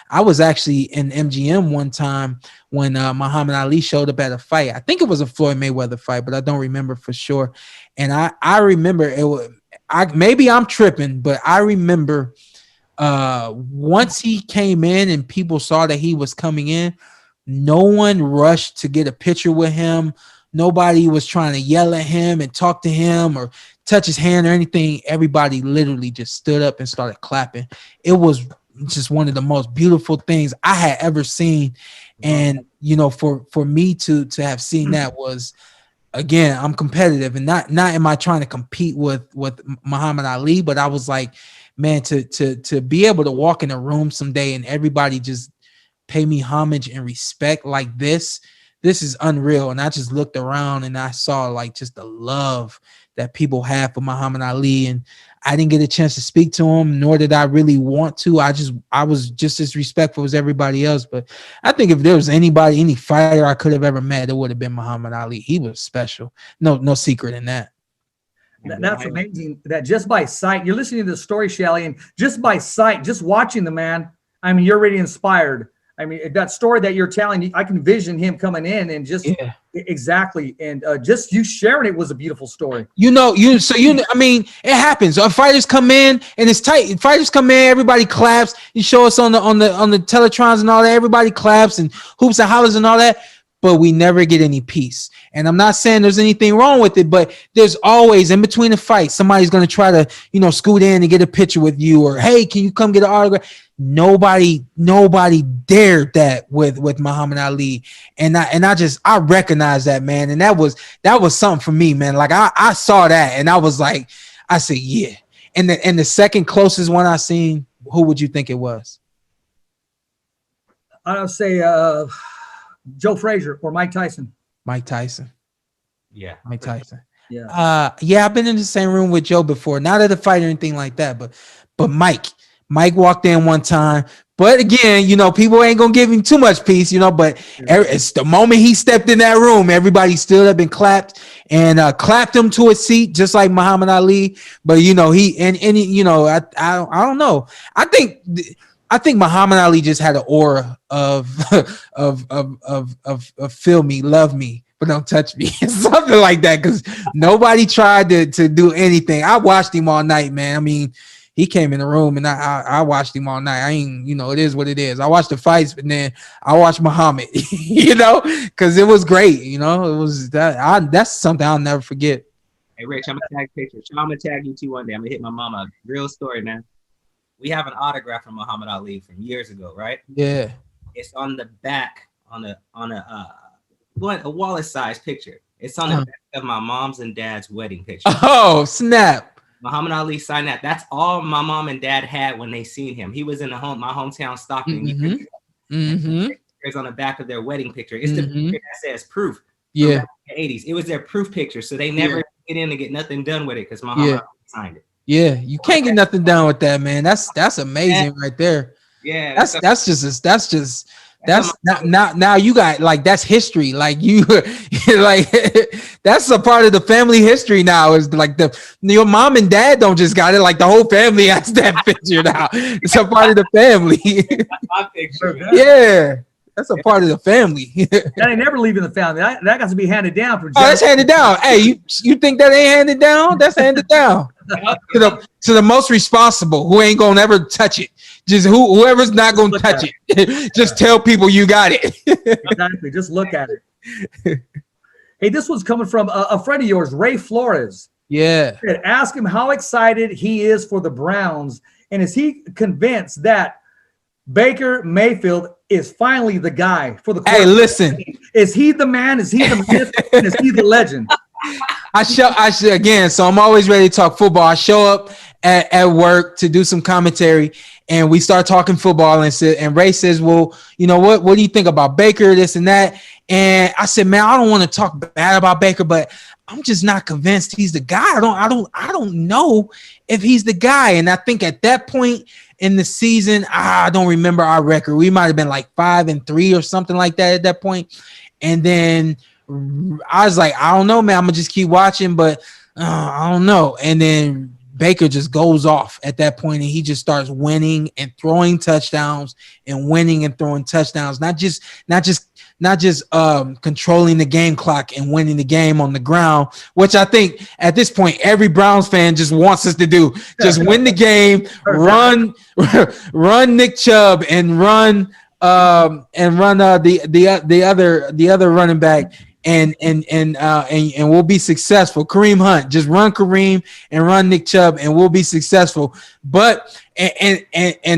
B: I was actually in MGM one time when Muhammad Ali showed up at a fight. I think it was a Floyd Mayweather fight, but I don't remember for sure. And I remember maybe I'm tripping, but I remember once he came in and people saw that he was coming in, no one rushed to get a picture with him. Nobody was trying to yell at him and talk to him or touch his hand or anything. Everybody literally just stood up and started clapping. It was
A: just one of the most beautiful things I had ever seen. And for me to have seen that was, again, I'm competitive, and not am I trying to compete with Muhammad Ali, but I was like, man, to be able to walk in a room someday and everybody just pay me homage and respect like this is unreal. And I just looked around and I saw like just the love that people have for Muhammad Ali, and I didn't get a chance to speak to him, nor did I really want to. I was just as respectful as everybody else. But I think if there was any fighter I could have ever met, it would have been Muhammad Ali. He was special. No secret in that.
B: That's amazing. That just by sight, you're listening to the story, Shelly, and just by sight, just watching the man, I mean, you're already inspired. I mean, that story that you're telling, I can vision him coming in and just exactly. And just you sharing it was a beautiful story.
A: I mean, it happens. Fighters come in and it's tight. Fighters come in, everybody claps. You show us on the teletrons and all that. Everybody claps and hoops and hollers and all that. But we never get any peace. And I'm not saying there's anything wrong with it, but there's always in between the fight, somebody's going to try to, scoot in and get a picture with you, or, hey, can you come get an autograph? Nobody dared that with Muhammad Ali. And I recognize that, man. And that was something for me, man. Like I saw that and I was like, I said, yeah. And the second closest one I seen, who would you think it was?
B: I would say, Joe Frazier or Mike Tyson.
A: Mike Tyson.
F: Yeah.
A: Mike Tyson.
B: Yeah.
A: I've been in the same room with Joe before. Not at a fight or anything like that, but Mike walked in one time. But again, people ain't gonna give him too much peace, but it's the moment he stepped in that room, everybody stood up and clapped and clapped him to a seat, just like Muhammad Ali. But I don't know. I think Muhammad Ali just had an aura of feel me, love me, but don't touch me, something like that. Because nobody tried to do anything. I watched him all night, man. I mean, he came in the room and I watched him all night. I ain't, it is what it is. I watched the fights, but then I watched Muhammad, because it was great. It was that's something I'll never forget.
F: Hey, Rich, I'm gonna tag pictures. I'm gonna tag you too one day. I'm gonna hit my mama. Real story, man. We have an autograph from Muhammad Ali from years ago, right?
A: Yeah.
F: It's on the back on a wallet size picture. It's on the back of my mom's and dad's wedding picture.
A: Oh, snap.
F: Muhammad Ali signed that. That's all my mom and dad had when they seen him. He was in my hometown Stockton. It's on the back of their wedding picture. It's the picture that says proof.
A: Yeah.
F: The 80s. It was their proof picture. So they never get in to get nothing done with it because Muhammad Ali signed it.
A: Yeah, you can't get nothing done with that, man. That's amazing right there.
F: Yeah,
A: now you got like that's history. Like you like that's a part of the family history now. Is like your mom and dad don't just got it, like the whole family has that picture now. It's a part of the family.
F: That's my picture.
A: Yeah. That's a part of the family.
B: That ain't never leaving the family. That got to be handed down from.
A: Oh, that's handed down. Hey, you think that ain't handed down? That's handed down to the most responsible, who ain't gonna ever touch it. Just whoever's not gonna touch it. Just tell people you got it.
B: Exactly. Just look at it. Hey, this one's coming from a friend of yours, Ray Flores.
A: Yeah.
B: Ask him how excited he is for the Browns, and is he convinced that Baker Mayfield is finally the guy for the quarterback?
A: Hey, listen.
B: Is he the man? Is he the myth? And is he the legend?
A: I should again, so I'm always ready to talk football. I show up at work to do some commentary, and we start talking football, and Ray says, well, you know what do you think about Baker, this and that? And I said, man, I don't want to talk bad about Baker, but I'm just not convinced he's the guy. I don't know if he's the guy. And I think at that point in the season, I don't remember our record. We might have been like 5-3 or something like that at that point. And then I was like, I don't know, man. I'm gonna just keep watching, but I don't know. And then Baker just goes off at that point, and he just starts winning and throwing touchdowns and winning and throwing touchdowns. Not just controlling the game clock and winning the game on the ground, which I think at this point every Browns fan just wants us to do. Just win the game, run Nick Chubb and run the other running back, and we'll be successful. Kareem Hunt, just run Kareem and run Nick Chubb, and we'll be successful. But and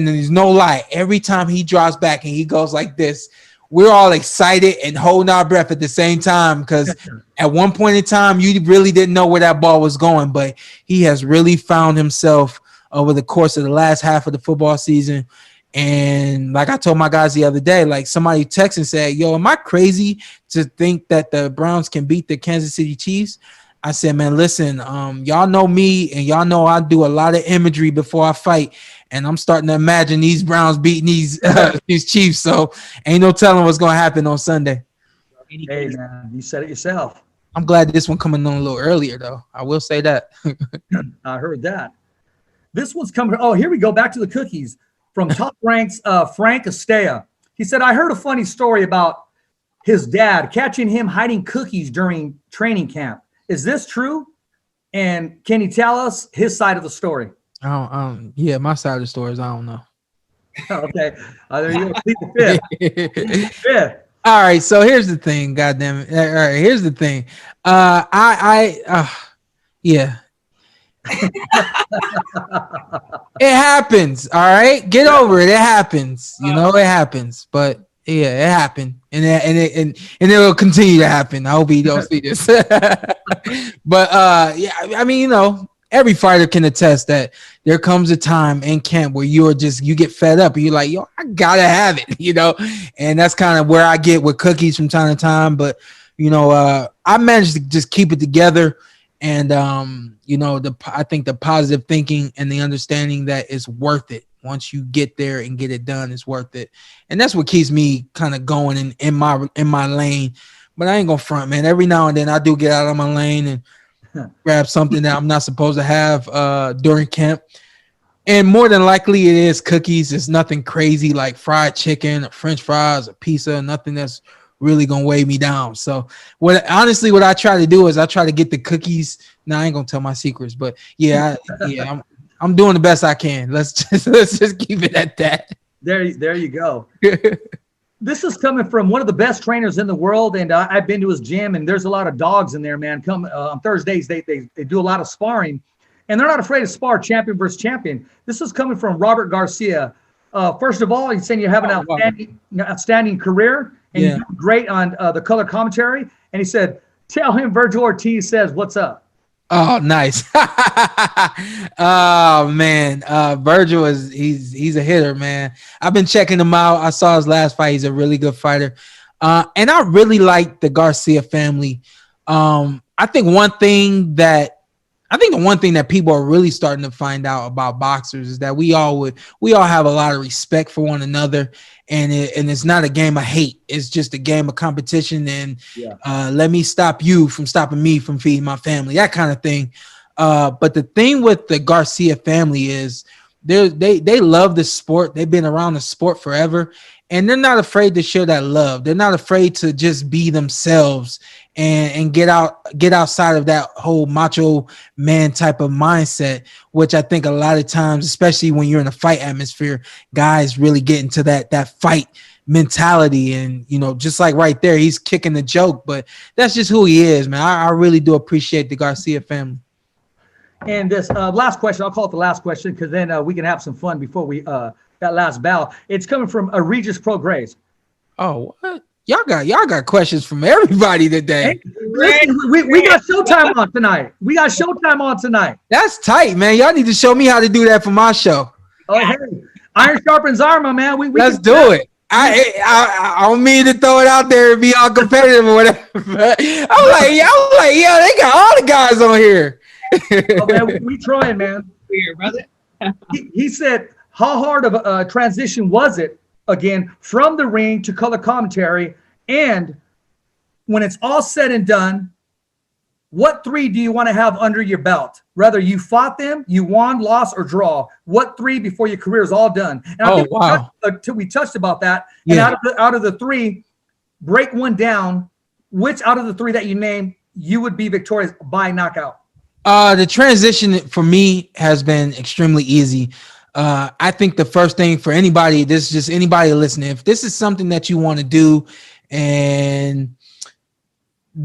A: there's no lie. Every time he drops back and he goes like this, we're all excited and holding our breath at the same time, because at one point in time, you really didn't know where that ball was going, but he has really found himself over the course of the last half of the football season. And like I told my guys the other day, like somebody texted and said, yo, am I crazy to think that the Browns can beat the Kansas City Chiefs? I said, man, listen, y'all know me, and y'all know I do a lot of imagery before I fight, and I'm starting to imagine these Browns beating these Chiefs. So ain't no telling what's going to happen on Sunday.
B: Hey, man, you said it yourself.
A: I'm glad this one coming on a little earlier, though. I will say that.
B: I heard that. This one's coming. Oh, here we go. Back to the cookies from Top Ranks, Frank Estea. He said, I heard a funny story about his dad catching him hiding cookies during training camp. Is this true? And can he tell us his side of the story?
A: Yeah, my side of the story is I don't know.
B: Okay. There you go. Plead the fifth. Fifth.
A: All right. So here's the thing. Goddamn it. All right. Here's the thing. Yeah. It happens. All right. Get over it. It happens. You know, it happens. But yeah, it happened. And it will continue to happen. I hope he don't see this. But yeah, I mean, you know, every fighter can attest that there comes a time in camp where you get fed up and you're like, yo, I gotta have it, you know. And that's kind of where I get with cookies from time to time. But you know, I managed to just keep it together. And you know, I think the positive thinking and the understanding that it's worth it. Once you get there and get it done, it's worth it. And that's what keeps me kind of going in my lane. But I ain't gonna front, man. Every now and then I do get out of my lane and grab something that I'm not supposed to have during camp. And more than likely it is cookies. It's nothing crazy like fried chicken or French fries or pizza, nothing that's really gonna weigh me down. So what I try to do is I try to get the cookies. Now I ain't gonna tell my secrets, but yeah, I'm doing the best I can. Let's just keep it at that.
B: There you go. This is coming from one of the best trainers in the world, and I've been to his gym, and there's a lot of dogs in there, man. Come on Thursdays, they do a lot of sparring, and they're not afraid to spar champion versus champion. This is coming from Robert Garcia. First of all, he's saying you have an outstanding career, and you're doing great on the color commentary. And he said, tell him Virgil Ortiz says, what's up?
A: Oh, nice. Oh man. Virgil he's a hitter, man. I've been checking him out. I saw his last fight. He's a really good fighter. And I really like the Garcia family. I think the one thing that people are really starting to find out about boxers is that we all have a lot of respect for one another, and it's not a game of hate. It's just a game of competition. And let me stop you from stopping me from feeding my family, that kind of thing. But the thing with the Garcia family is they love the sport. They've been around the sport forever, and they're not afraid to share that love. They're not afraid to just be themselves and get outside of that whole macho man type of mindset, which I think a lot of times, especially when you're in a fight atmosphere, guys really get into that fight mentality. And, you know, just like right there, he's kicking the joke, but that's just who he is, man. I really do appreciate the Garcia family.
B: And this last question, I'll call it the last question, because then we can have some fun before we that last battle. It's coming from Regis Pro Grace.
A: Oh, what? Y'all got questions from everybody today.
B: Hey, listen, we got Showtime on tonight. That's
A: tight, man. Y'all need to show me how to do that for my show.
B: Oh, hey, iron sharpens iron, my man.
A: Let's do it. I don't mean to throw it out there and be all competitive or whatever. I'm like, yeah, they got all the guys on here.
B: Oh, man, we trying, man.
F: Here, brother.
B: He said, how hard of a transition was it, again, from the ring to color commentary? And when it's all said and done, what three do you want to have under your belt? Whether you fought them, you won, lost, or draw. What three before your career is all done? And we touched about that. Yeah. And out of the three, break one down. Which out of the three that you named, you would be victorious by knockout?
A: The transition for me has been extremely easy. I think the first thing for anybody, this is just anybody listening, if this is something that you want to do and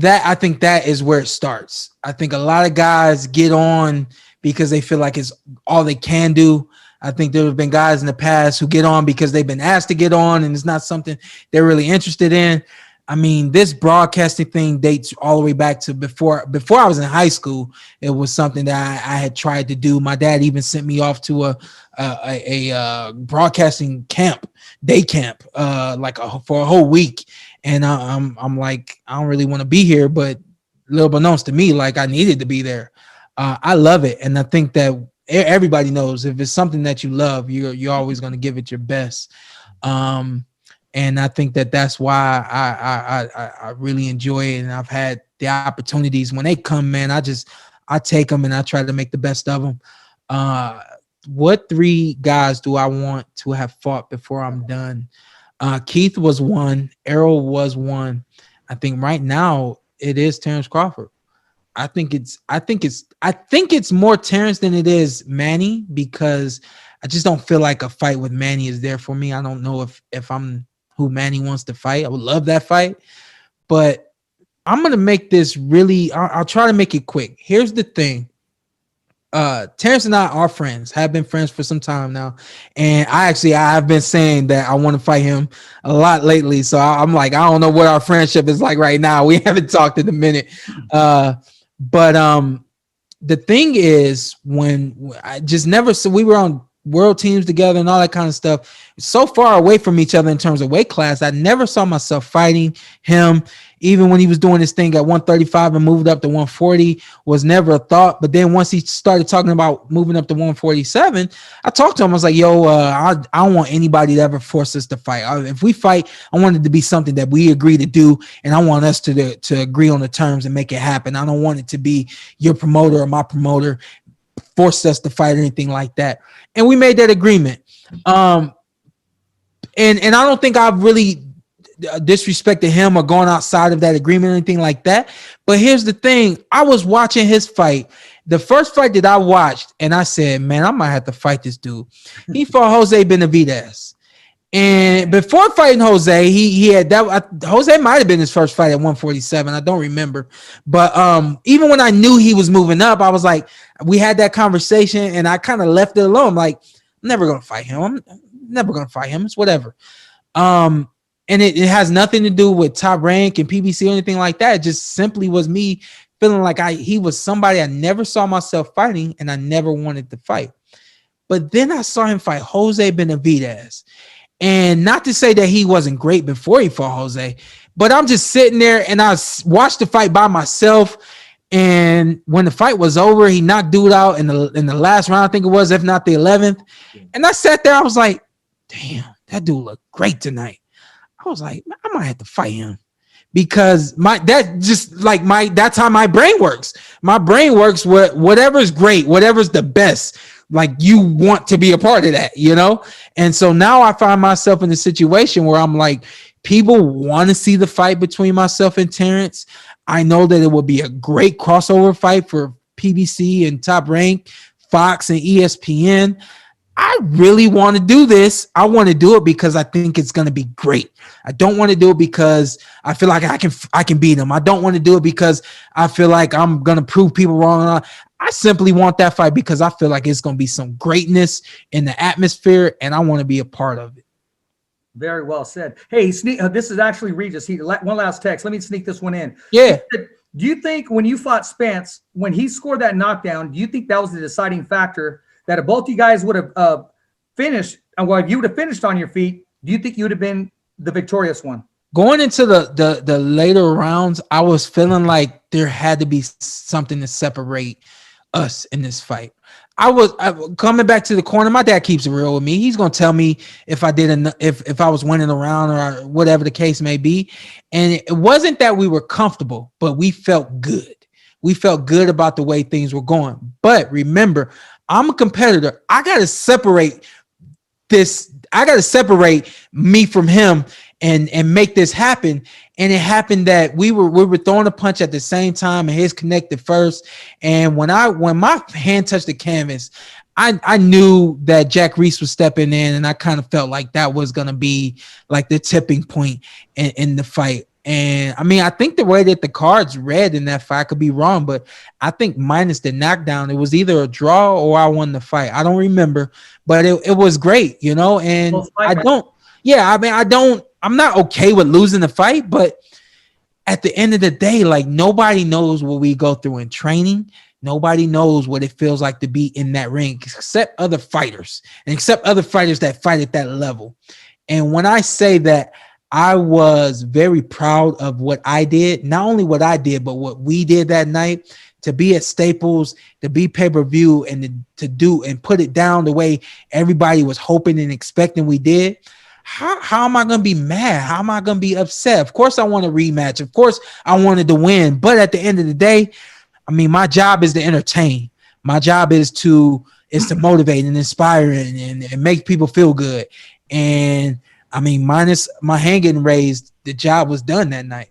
A: I think that is where it starts. I think a lot of guys get on because they feel like it's all they can do. I think there have been guys in the past who get on because they've been asked to get on and it's not something they're really interested in. I mean, this broadcasting thing dates all the way back to before I was in high school. It was something that I had tried to do. My dad even sent me off to a broadcasting camp, day camp, for a whole week. And I'm like, I don't really want to be here, but little beknownst to me, like I needed to be there. I love it, and I think that everybody knows if it's something that you love, you're always going to give it your best. And I think that that's why I really enjoy it, and I've had the opportunities when they come, man. I take them and I try to make the best of them. What 3 guys do I want to have fought before I'm done? Keith was one. Errol was one. I think right now it is Terrence Crawford. I think it's more Terrence than it is Manny, because I just don't feel like a fight with Manny is there for me. I don't know if I'm who Manny wants to fight. I would love that fight, but I'm going to make this really, I'll try to make it quick. Here's the thing. Terrence and I are friends, have been friends for some time now. And I've been saying that I want to fight him a lot lately. So I'm like, I don't know what our friendship is like right now. We haven't talked in a minute. But the thing is, when I just never, so we were on world teams together and all that kind of stuff, so far away from each other in terms of weight class, I never saw myself fighting him. Even when he was doing this thing at 135 and moved up to 140, was never a thought. But then once he started talking about moving up to 147, I talked to him. I was like, yo, I don't want anybody to ever force us to fight. If we fight, I want it to be something that we agree to do, and I want us to agree on the terms and make it happen. I don't want it to be your promoter or my promoter forced us to fight or anything like that. And we made that agreement. And I don't think I've really disrespected him or gone outside of that agreement or anything like that. But here's the thing. I was watching his fight. The first fight that I watched, and I said, man, I might have to fight this dude. He fought Jose Benavidez. And before fighting Jose, he had that. Jose might have been his first fight at 147. I don't remember. But even when I knew he was moving up, I was like, we had that conversation, and I kind of left it alone. I'm like, I'm never going to fight him. I'm never going to fight him. It's whatever. And it has nothing to do with Top Rank and PBC or anything like that. It just simply was me feeling like he was somebody I never saw myself fighting, and I never wanted to fight. But then I saw him fight Jose Benavidez. And not to say that he wasn't great before he fought Jose, but I'm just sitting there and I watched the fight by myself. And when the fight was over, he knocked dude out in the last round, I think it was, if not the 11th. And I sat there, I was like, damn, that dude looked great tonight. I was like, I might have to fight him, because that's how my brain works. My brain works with whatever's great, whatever's the best. Like, you want to be a part of that, you know? And so now I find myself in a situation where I'm like, people want to see the fight between myself and Terrence. I know that it will be a great crossover fight for PBC and Top Rank, Fox and ESPN. I really want to do this. I want to do it because I think it's going to be great. I don't want to do it because I feel like I can beat him. I don't want to do it because I feel like I'm going to prove people wrong. I simply want that fight because I feel like it's going to be some greatness in the atmosphere, and I want to be a part of it.
B: Very well said. Hey, this is actually Regis. One last text. Let me sneak this one in.
A: Yeah.
B: Do you think when you fought Spence, when he scored that knockdown, do you think that was the deciding factor that if both you guys would have finished, and well, if you would have finished on your feet, do you think you would have been the victorious one?
A: Going into the later rounds, I was feeling like there had to be something to separate us in this fight. I was coming back to the corner. My dad keeps it real with me. He's gonna tell me if I did if I was winning a round or whatever the case may be. And it wasn't that we were comfortable, but we felt good. We felt good about the way things were going. But remember, I'm a competitor. I gotta separate this. I gotta separate me from him and make this happen. And it happened that we were throwing a punch at the same time, and his connected first. And when my hand touched the canvas, I knew that Jack Reese was stepping in, and I kind of felt like that was gonna be like the tipping point in the fight. And I mean, I think the way that the cards read in that fight, I could be wrong, but I think minus the knockdown, it was either a draw or I won the fight. I don't remember, but it was great, you know. And I'm not okay with losing the fight, but at the end of the day, like, nobody knows what we go through in training. Nobody knows what it feels like to be in that ring except other fighters that fight at that level. And when I say that, I was very proud of what I did, not only what I did, but what we did that night, to be at Staples, to be pay-per-view, and to do and put it down the way everybody was hoping and expecting we did. How am I going to be mad? How am I going to be upset? Of course I want a rematch. Of course I wanted to win. But at the end of the day, I mean, my job is to entertain. My job is to motivate and inspire and make people feel good. And I mean, minus my hand getting raised, the job was done that night.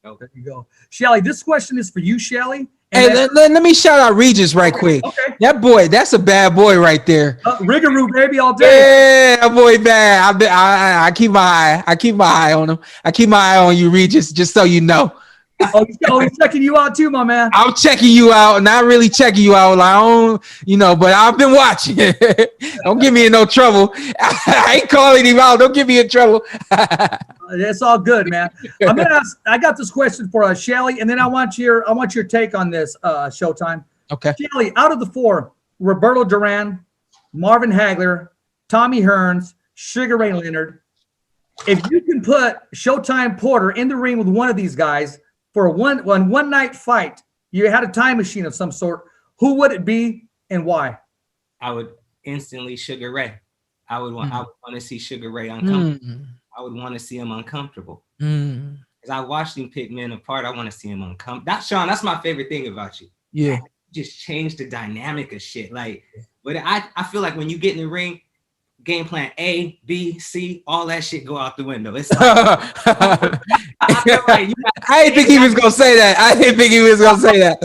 B: Oh, there you go. Shelly, this question is for you, Shelly.
A: Hey, let me shout out Regis right quick. Okay. That boy, that's a bad boy right there.
B: Riggaroo, baby, all day.
A: Yeah, that boy bad. I keep my eye on him. I keep my eye on you, Regis, just so you know.
B: Oh, he's checking you out too, my man.
A: I'm checking you out, not really checking you out. Like, I don't, but I've been watching. Don't get me in no trouble. I ain't calling him out. Don't get me in trouble.
B: It's all good, man. I got this question for Shelly, and then I want your take on this, Showtime.
A: Okay.
B: Shelly, out of the four, Roberto Duran, Marvin Hagler, Tommy Hearns, Sugar Ray Leonard, if you can put Showtime Porter in the ring with one of these guys for a one night fight, you had a time machine of some sort, who would it be and why?
F: I would instantly Sugar Ray. I would want to see Sugar Ray uncomfortable. I would want to see him uncomfortable. As I watched him pick men apart, I want to see him uncomfortable. Sean, that's my favorite thing about you.
A: Yeah.
F: Just change the dynamic of shit. Like, but I feel like when you get in the ring, game plan A, B, C, all that shit go out the window. It's like,
A: I didn't think he was gonna say that.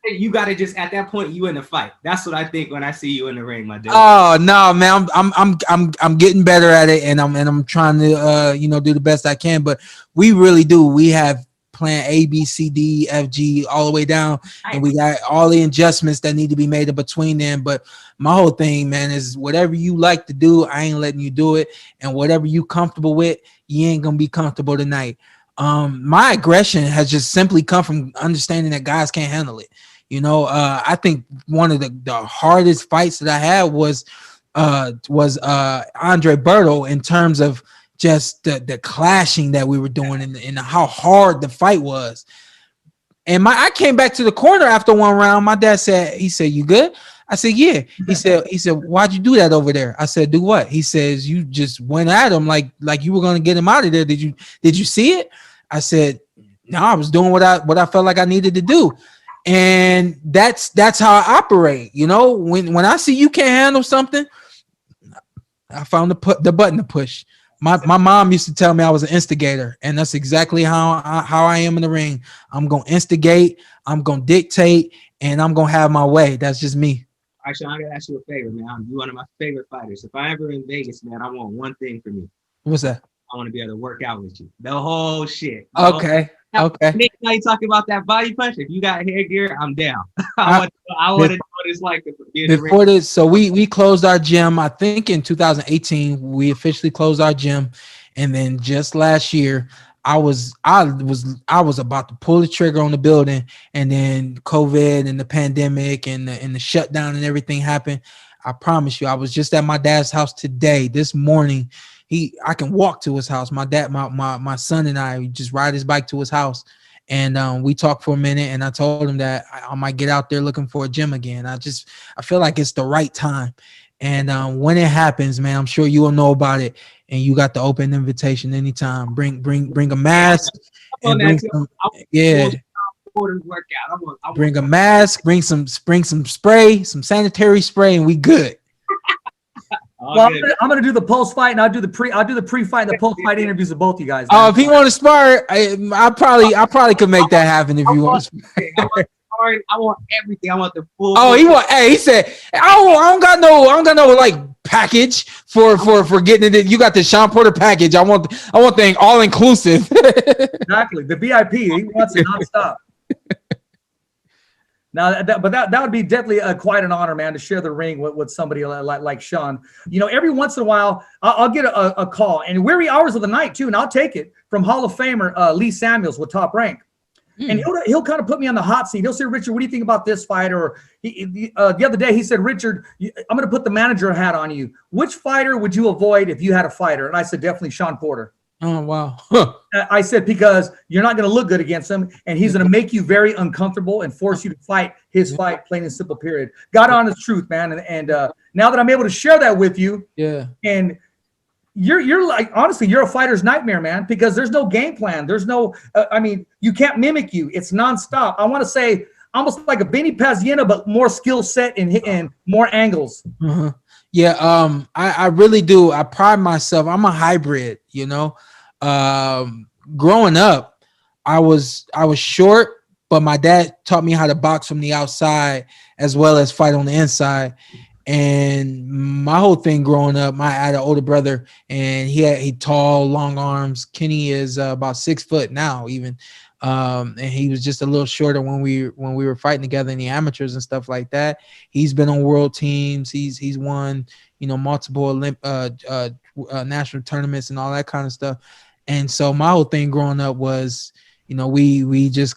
F: You gotta just, at that point, you in the fight. That's what I think when I see you in the ring, my dude.
A: Oh no, man, I'm getting better at it, and I'm trying to do the best I can. But we really do. We have plan A, B, C, D, F, G, all the way down, and we got all the adjustments that need to be made in between them. But my whole thing, man, is whatever you like to do, I ain't letting you do it, and whatever you comfortable with, you ain't gonna be comfortable tonight. My aggression has just simply come from understanding that guys can't handle it. I think one of the hardest fights that I had was Andre Berto, in terms of just the clashing that we were doing and how hard the fight was. And I came back to the corner after one round. My dad said, "You good?" I said, "Yeah." He said, "Why'd you do that over there?" I said, "Do what?" He says, "You just went at him like you were going to get him out of there. Did you see it?" I said, "No, I was doing what I felt like I needed to do." And that's how I operate. When I see you can't handle something, I found the button to push. My mom used to tell me I was an instigator, and that's exactly how I am in the ring. I'm going to instigate, I'm going to dictate, and I'm going to have my way. That's just me.
F: Actually, I'm going to ask you a favor, man. You're one of my favorite fighters. If I ever in Vegas, man, I want one thing from you.
A: What's that?
F: I want to be able to work out with you. The whole shit.
A: Okay.
F: Now you talking about that body punch. If you got hair gear, I'm down. I want to know what it's like to be in the ring.
A: Before this, so we closed our gym. I think in 2018 we officially closed our gym, and then just last year I was about to pull the trigger on the building, and then COVID and the pandemic and the shutdown and everything happened. I promise you, I was just at my dad's house today, this morning. I can walk to his house. My dad, my son and I just ride his bike to his house, and we talked for a minute. And I told him that I might get out there looking for a gym again. I feel like it's the right time. And when it happens, man, I'm sure you will know about it. And you got the open invitation anytime. Bring a mask. And bring some, yeah. Bring a mask. Bring some spray, some sanitary spray, and we good.
B: Well, I'm gonna do the post fight, and I'll do the pre-fight and the post-fight interviews of both you guys.
A: Oh, if you want to spar, I probably could make that happen if you want to.
F: sparring. I want everything. I want the full.
A: Oh, he said, I don't got no like package for getting it. You got the Showtime Porter package. I want the all inclusive.
B: Exactly, the VIP. He wants it nonstop. Now, that would be definitely quite an honor, man, to share the ring with somebody like Shawn. You know, every once in a while, I'll get a call, and weary hours of the night too, and I'll take it from Hall of Famer Lee Samuels with Top Rank. And he'll kind of put me on the hot seat. He'll say, Richard, what do you think about this fight? Or the other day he said, Richard, I'm going to put the manager hat on you. Which fighter would you avoid if you had a fighter? And I said, definitely Showtime Porter.
A: Oh, wow.
B: I said, because you're not going to look good against him, and he's going to make you very uncomfortable and force you to fight his fight, plain and simple, period. God honest truth, man. And now that I'm able to share that with you, and you're like, honestly, you're a fighter's nightmare, man, because there's no game plan. There's no, you can't mimic you. It's nonstop. I want to say almost like a Benny Paziena, but more skill set and more angles.
A: Yeah, I really do. I pride myself. I'm a hybrid, you know. Growing up, I was short, but my dad taught me how to box from the outside as well as fight on the inside. And my whole thing growing up, I had an older brother, and he tall, long arms. Kenny is about 6 foot now, even. And he was just a little shorter when we were fighting together in the amateurs and stuff like that. He's been on world teams. He's won, you know, multiple national tournaments and all that kind of stuff. And so my whole thing growing up was, you know, we just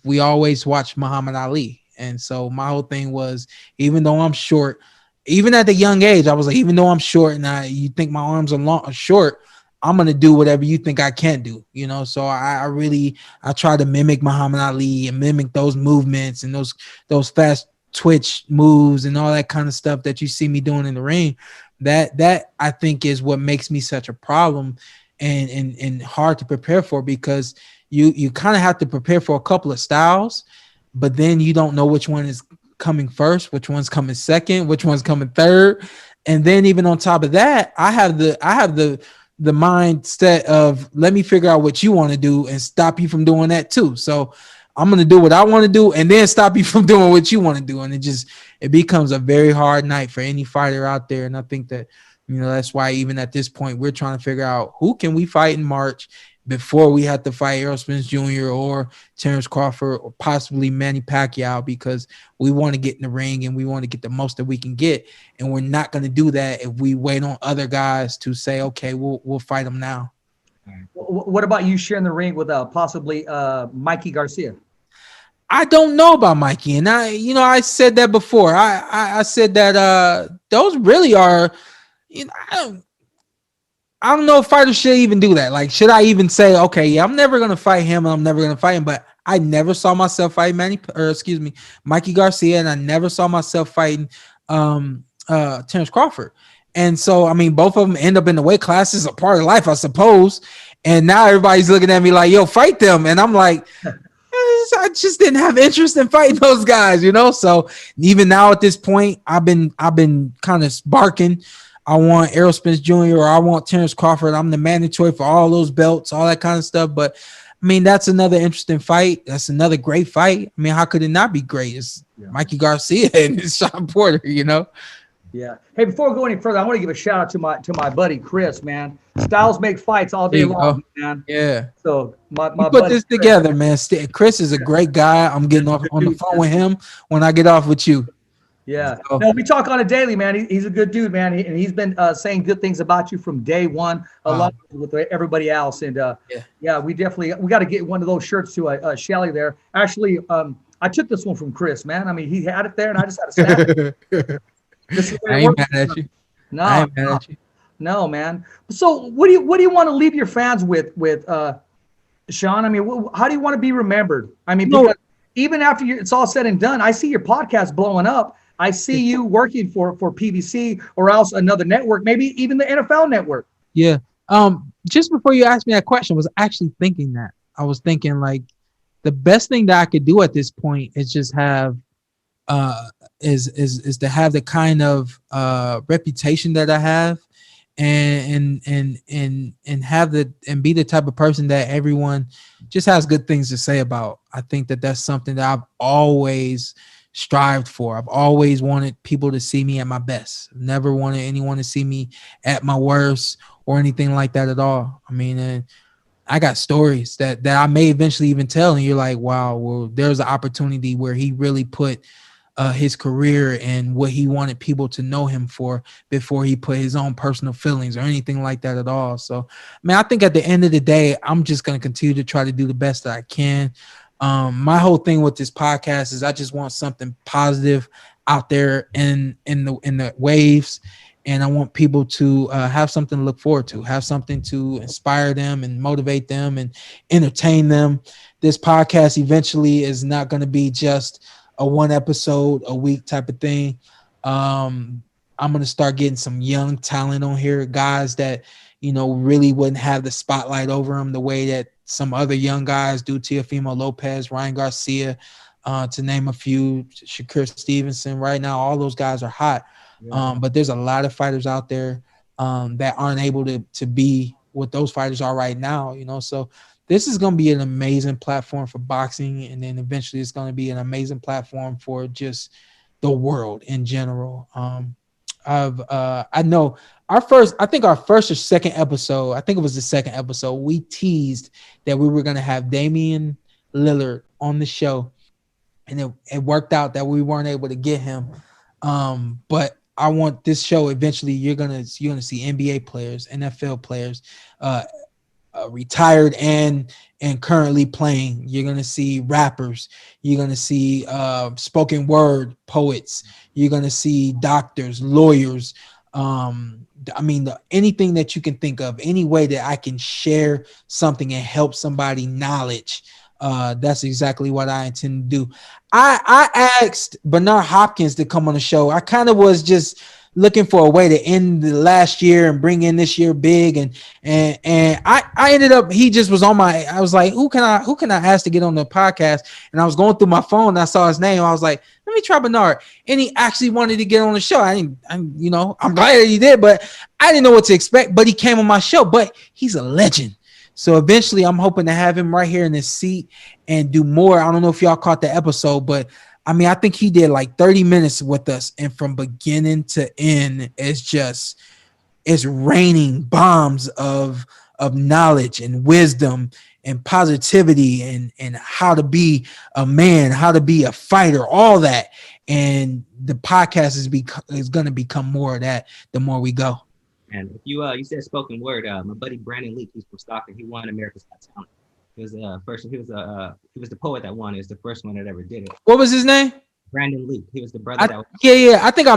A: we always watched Muhammad Ali. And so my whole thing was, even though I'm short, even at the young age, I was like, even though I'm short and you think my arms are short, I'm going to do whatever you think I can't do, you know? So I try to mimic Muhammad Ali and mimic those movements and those fast twitch moves and all that kind of stuff that you see me doing in the ring. That I think is what makes me such a problem and hard to prepare for, because you kind of have to prepare for a couple of styles, but then you don't know which one is coming first, which one's coming second, which one's coming third. And then even on top of that, I have the mindset of, let me figure out what you want to do and stop you from doing that too. So I'm going to do what I want to do and then stop you from doing what you want to do. And it becomes a very hard night for any fighter out there. And I think that, you know, that's why even at this point, we're trying to figure out who can we fight in March before we have to fight Errol Spence Jr. or Terrence Crawford or possibly Manny Pacquiao, because we want to get in the ring and we want to get the most that we can get. And we're not going to do that if we wait on other guys to say, okay, we'll fight them now.
B: What about you sharing the ring with possibly Mikey Garcia?
A: I don't know about Mikey. And I said that before. I said that those really are, you know, I don't know if fighters should even do that. Like, should I even say, okay, yeah, I'm never going to fight him and I'm never going to fight him, but I never saw myself fighting Mikey Garcia, and I never saw myself fighting Terrence Crawford. And so, I mean, both of them end up in the weight classes, a part of life, I suppose. And now everybody's looking at me like, yo, fight them. And I'm like, I just didn't have interest in fighting those guys, you know? So even now at this point, I've been kind of barking. I want Errol Spence Jr. or I want Terrence Crawford. I'm the mandatory for all those belts, all that kind of stuff. But I mean, that's another interesting fight. That's another great fight. I mean, how could it not be great? It's Mikey Garcia and it's Showtime Porter, you know?
B: Yeah. Hey, before we go any further, I want to give a shout out to my buddy Chris, man. Styles make fights all day long, man.
A: Yeah.
B: So my
A: put this together, man. Chris is a great guy. I'm getting off on the phone with him when I get off with you.
B: Yeah. No, we talk on a daily, man. He's a good dude, man. And he's been saying good things about you from day one, along with everybody else. And we got to get one of those shirts to Shelly there. Actually, I took this one from Chris, man. I mean, he had it there, and I just had to snap it.
A: I ain't mad at you.
B: No, I ain't mad at you. No, man. So, what do you want to leave your fans with Shawn? I mean, how do you want to be remembered? I mean, because even after it's all said and done, I see your podcast blowing up. I see you working for PBC or else another network, maybe even the NFL network. Yeah.
A: Just before you asked me that question, I was actually thinking that. I was thinking, like, the best thing that I could do at this point is just have is to have the kind of reputation that I have and have the and be the type of person that everyone just has good things to say about. I think that that's something that I've always strived for. I've always wanted people to see me at my best. Never wanted anyone to see me at my worst or anything like that at all. I mean, and I got stories that I may eventually even tell, and you're like, wow, well, there's an opportunity where he really put his career and what he wanted people to know him for before he put his own personal feelings or anything like that at all. So, man, I think at the end of the day, I'm just going to continue to try to do the best that I can. My whole thing with this podcast is I just want something positive out there in the waves. And I want people to have something to look forward to, have something to inspire them and motivate them and entertain them. This podcast eventually is not going to be just a one episode a week type of thing. I'm going to start getting some young talent on here, guys that, you know, really wouldn't have the spotlight over them the way that some other young guys do. Teofimo Lopez, Ryan Garcia, to name a few, Shakur Stevenson. Right now, all those guys are hot. But there's a lot of fighters out there that aren't able to be what those fighters are right now, you know. So this is going to be an amazing platform for boxing, and then eventually it's going to be an amazing platform for just the world in general. I know our first or second episode, I think it was the second episode, we teased that we were going to have Damian Lillard on the show, and it worked out that we weren't able to get him. But I want this show eventually. You're gonna see NBA players, NFL players, retired and currently playing. You're gonna see rappers. You're gonna see spoken word poets. You're gonna see doctors, lawyers. I mean, anything that you can think of, any way that I can share something and help somebody knowledge. That's exactly what I intend to do. I asked Bernard Hopkins to come on the show. I kind of was just looking for a way to end the last year and bring in this year big, and I ended up, he just was on my, I was like, who can I ask to get on the podcast? And I was going through my phone and I saw his name. I was like, let me try Bernard, and he actually wanted to get on the show. I'm glad that he did, but I didn't know what to expect. But he came on my show. But he's a legend. So eventually I'm hoping to have him right here in this seat and do more. I don't know if y'all caught the episode, but I mean, I think he did like 30 minutes with us, and from beginning to end, it's raining bombs of knowledge and wisdom and positivity and how to be a man, how to be a fighter, all that. And the podcast is going to become more of that the more we go.
F: And if you said spoken word, my buddy Brandon Leak, he's from Stockton. He won America's Got Talent. He was first. He was the poet that won. He was the first one that ever did it.
A: What was his name?
F: Brandon Leak. He was the brother that.
A: Yeah. I think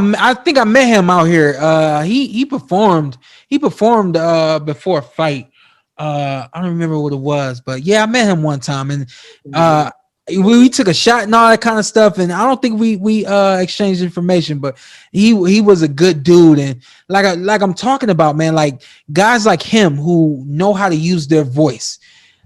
A: I met him out here. He performed. He performed before a fight. I don't remember what it was, but yeah, I met him one time, and we took a shot and all that kind of stuff, and I don't think we exchanged information, but he was a good dude. And like I'm talking about, man, like guys like him who know how to use their voice,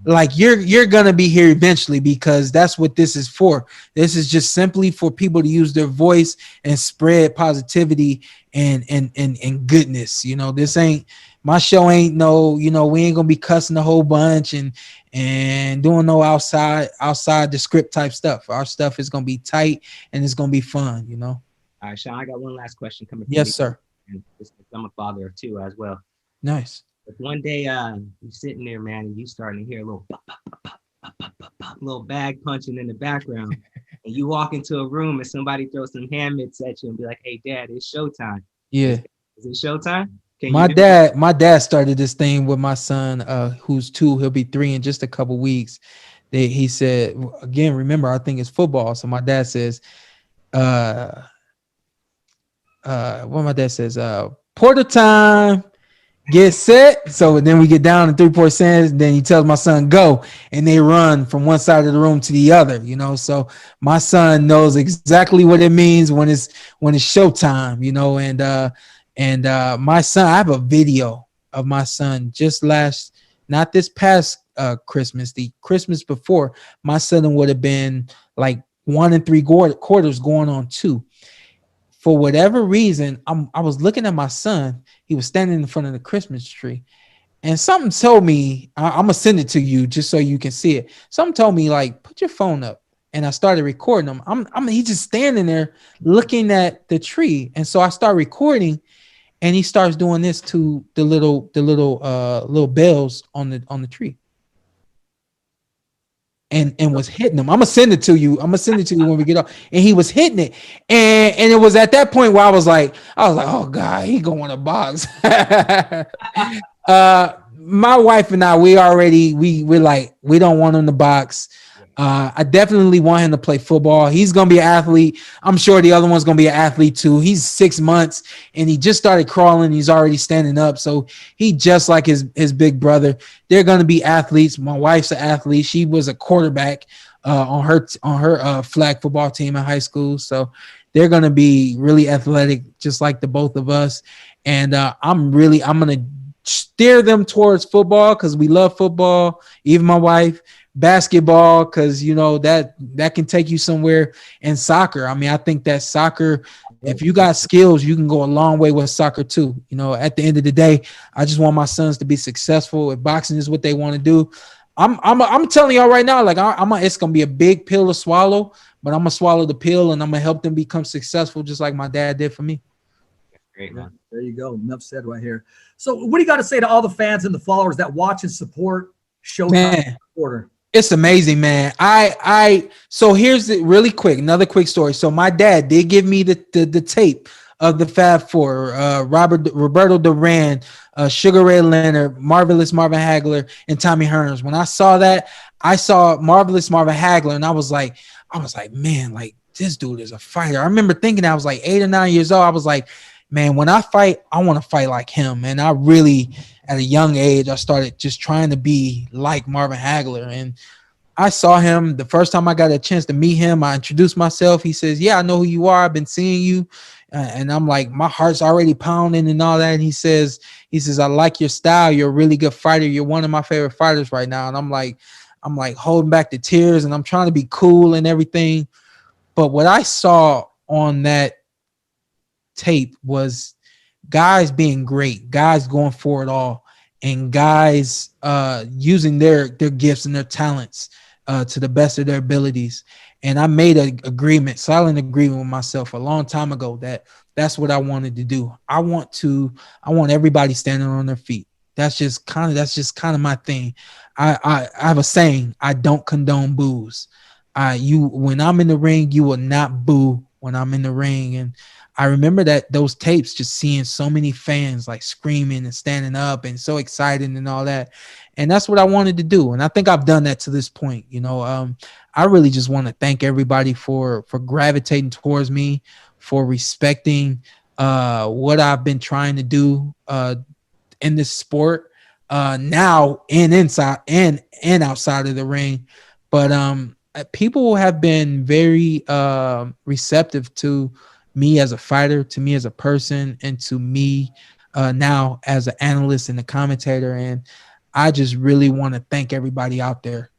A: like you're gonna be here eventually, because that's what this is for. This is just simply for people to use their voice and spread positivity and goodness. You know, this ain't, my show ain't no, you know, we ain't gonna be cussing a whole bunch and doing no outside the script type stuff. Our stuff is gonna be tight and it's gonna be fun, you know.
F: All right, Shawn, I got one last question coming.
A: Yes, sir.
F: And I'm a father of two as well.
A: Nice.
F: If one day you're sitting there, man, and you starting to hear a little little bag punching in the background, and you walk into a room and somebody throws some hand mitts at you and be like, "Hey, Dad, it's showtime."
A: Yeah.
F: Is it showtime?
A: My dad started this thing with my son, who's 2. He'll be 3 in just a couple weeks. He said, again, remember, I think it's football. So my dad says, what my dad says, Porter time, get set. So then we get down to 3-point stands. Then he tells my son, go, and they run from one side of the room to the other, you know. So my son knows exactly what it means when it's showtime, you know. And my son, I have a video of my son not this past Christmas, the Christmas before. My son would have been like 1 3/4 going on 2. for whatever reason, I was looking at my son. He was standing in front of the Christmas tree. And something told me, I'm gonna send it to you just so you can see it. Something told me, like, put your phone up. And I started recording him. He's just standing there looking at the tree. And so I start recording, and he starts doing this to the little bells on the tree. And was hitting them. I'm gonna send it to you. I'm gonna send it to you when we get off. And he was hitting it. And it was at that point where I was like, oh God, he going to box. My wife and I, we're like, we don't want him to box. I definitely want him to play football. He's gonna be an athlete. I'm sure the other one's gonna be an athlete too. He's 6 months and he just started crawling. He's already standing up. So he just like his big brother. They're gonna be athletes. My wife's an athlete. She was a quarterback on her flag football team in high school. So they're gonna be really athletic, just like the both of us. And I'm gonna steer them towards football because we love football. Even my wife. Basketball, because you know that can take you somewhere, and soccer. I mean, I think that soccer, if you got skills, you can go a long way with soccer too. You know, at the end of the day, I just want my sons to be successful. If boxing is what they want to do, I'm telling y'all right now, like it's gonna be a big pill to swallow, but I'm gonna swallow the pill and I'm gonna help them become successful, just like my dad did for me.
F: Great, man.
B: There you go. Enough said right here. So, what do you got to say to all the fans and the followers that watch and support Showtime Porter?
A: It's amazing, man. So here's the really quick, another quick story. So my dad did give me the tape of the Fab Four, Roberto Duran, Sugar Ray Leonard, Marvelous Marvin Hagler, and Tommy Hearns. When I saw that, I saw Marvelous Marvin Hagler, and I was like, man, like this dude is a fighter. I remember thinking I was like 8 or 9 years old. I was like, man, when I fight, I want to fight like him. And I really, at a young age, I started just trying to be like Marvin Hagler. And I saw him the first time I got a chance to meet him. I introduced myself. He says, yeah, I know who you are. I've been seeing you. And I'm like, my heart's already pounding and all that. And he says, I like your style. You're a really good fighter. You're one of my favorite fighters right now. And I'm like holding back the tears and I'm trying to be cool and everything. But what I saw on that tape was guys being great, guys going for it all, and guys using their gifts and their talents to the best of their abilities. And I made an agreement, silent agreement with myself a long time ago that that's what I wanted to do. I want everybody standing on their feet. That's just kind of my thing. I have a saying: I don't condone boos. When I'm in the ring, you will not boo when I'm in the ring. And I remember those tapes, just seeing so many fans like screaming and standing up and so excited and all that. And that's what I wanted to do. And I think I've done that to this point. You know, I really just want to thank everybody for gravitating towards me, for respecting what I've been trying to do in this sport now and inside and outside of the ring. But people have been very receptive to me as a fighter, to me as a person, and to me now as an analyst and a commentator. And I just really want to thank everybody out there.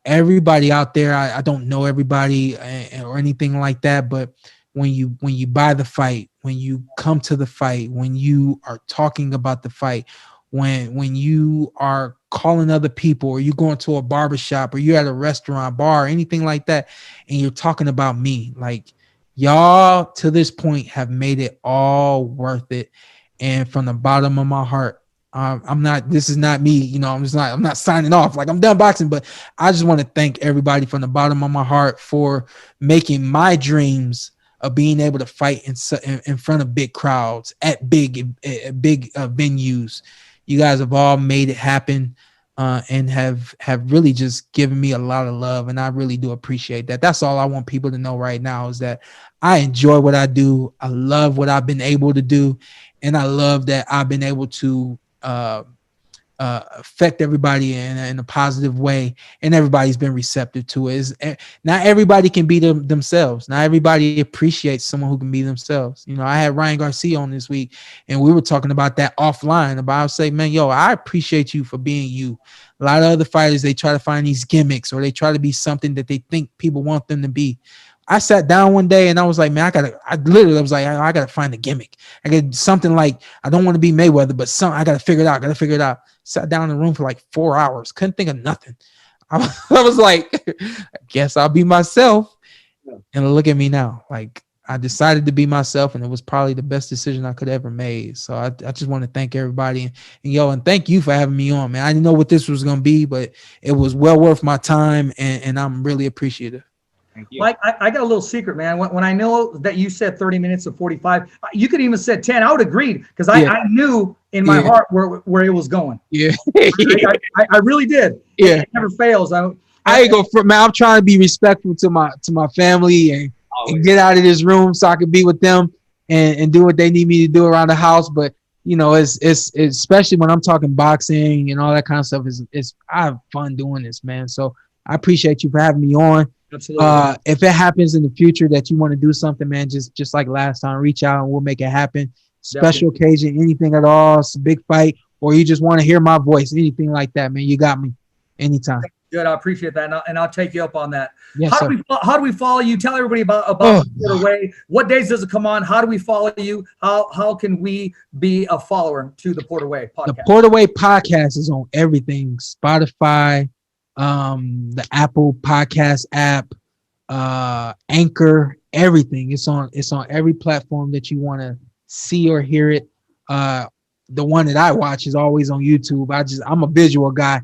A: Everybody out there, I don't know everybody or anything like that, but when you buy the fight, when you come to the fight, when you are talking about the fight, when you are calling other people, or you going to a barbershop, or you're at a restaurant, bar, anything like that, and you're talking about me, like, y'all to this point have made it all worth it. And from the bottom of my heart, this is not me, you know, I'm not signing off like I'm done boxing, but I just want to thank everybody from the bottom of my heart for making my dreams of being able to fight in front of big crowds at big venues. You guys have all made it happen. And have really just given me a lot of love, and I really do appreciate that. That's all I want people to know right now, is that I enjoy what I do. I love what I've been able to do, and I love that I've been able to affect everybody in a positive way, and everybody's been receptive to it. Not everybody can be themselves. Not everybody appreciates someone who can be themselves. You know, I had Ryan Garcia on this week, and we were talking about that offline. About say, man, yo, I appreciate you for being you. A lot of other fighters, they try to find these gimmicks, or they try to be something that they think people want them to be. I sat down one day and I was like, man, I literally was like, I gotta find a gimmick. I get something like, I don't want to be Mayweather, but I gotta figure it out. Sat down in the room for like 4 hours. Couldn't think of nothing. I was like, I guess I'll be myself. And look at me now. Like, I decided to be myself, and it was probably the best decision I could ever made. So I just want to thank everybody, and thank you for having me on, man. I didn't know what this was going to be, but it was well worth my time, and I'm really appreciative.
F: Thank you.
B: Mike, I got a little secret, man. When I know that you said 30 minutes to 45, you could even said 10. I would agree, because I knew in my heart where it was going.
A: Yeah.
B: I really did.
A: Yeah.
B: It never fails.
A: I ain't go for, man. I'm trying to be respectful to my family and get out of this room so I can be with them and do what they need me to do around the house. But you know, it's especially when I'm talking boxing and all that kind of stuff. I have fun doing this, man. So I appreciate you for having me on.
B: Absolutely.
A: If it happens in the future that you want to do something, man, just like last time, reach out and we'll make it happen. Special occasion, anything at all, it's a big fight, or you just want to hear my voice, anything like that, man, you got me anytime.
B: Good, I appreciate that, and I'll take you up on that.
A: Yes,
B: how do we follow you? Tell everybody about the Porter Way. What days does it come on? How do we follow you? How can we be a follower to the Porter Way podcast?
A: The Porter Way podcast is on everything: Spotify, the Apple Podcast app, Anchor, everything. It's on every platform that you want to see or hear it. The one that I watch is always on YouTube. I'm a visual guy.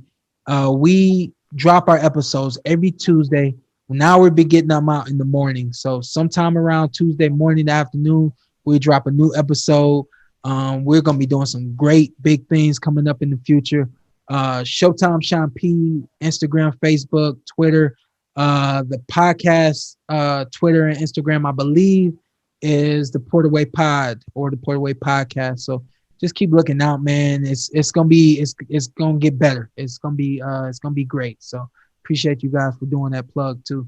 A: We drop our episodes every Tuesday. Now we'll be getting them out in the morning. So sometime around Tuesday morning, afternoon, we drop a new episode. We're going to be doing some great big things coming up in the future. Showtime Sean P, Instagram, Facebook, Twitter. The podcast, Twitter and Instagram, I believe, is the Porter Way Pod or the Porter Way Podcast. So just keep looking out, man. It's gonna get better. It's gonna be great. So appreciate you guys for doing that plug too.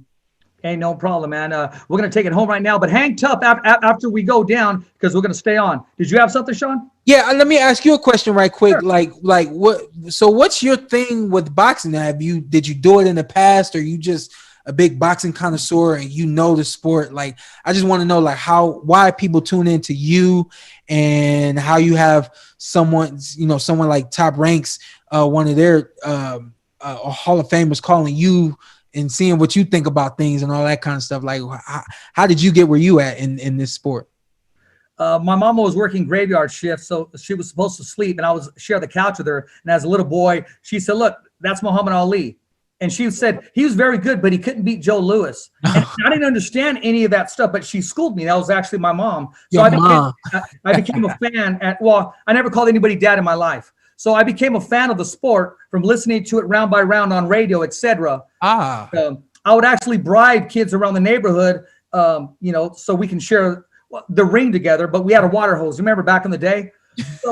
B: Hey, no problem, man. We're gonna take it home right now, but hang tough after we go down, because we're gonna stay on. Did you have something, Shawn?
A: Yeah, let me ask you a question right quick. Sure. Like what? So what's your thing with boxing? Did you do it in the past, or you just a big boxing connoisseur and you know the sport? Like, I just want to know, like, why people tune into you, and how you have someone like Top Ranks, one of their Hall of Famers, calling you and seeing what you think about things and all that kind of stuff. Like, how did you get where you at in this sport?
B: My mama was working graveyard shift, so she was supposed to sleep, and I was share the couch with her. And as a little boy, she said, "Look, that's Muhammad Ali." And she said he was very good, but he couldn't beat Joe Louis. And I didn't understand any of that stuff, but she schooled me. That was actually my mom. So I became a fan. I never called anybody dad in my life. So I became a fan of the sport from listening to it round by round on radio, etc. I would actually bribe kids around the neighborhood, so we can share the ring together. But we had a water hose. Remember back in the day? So,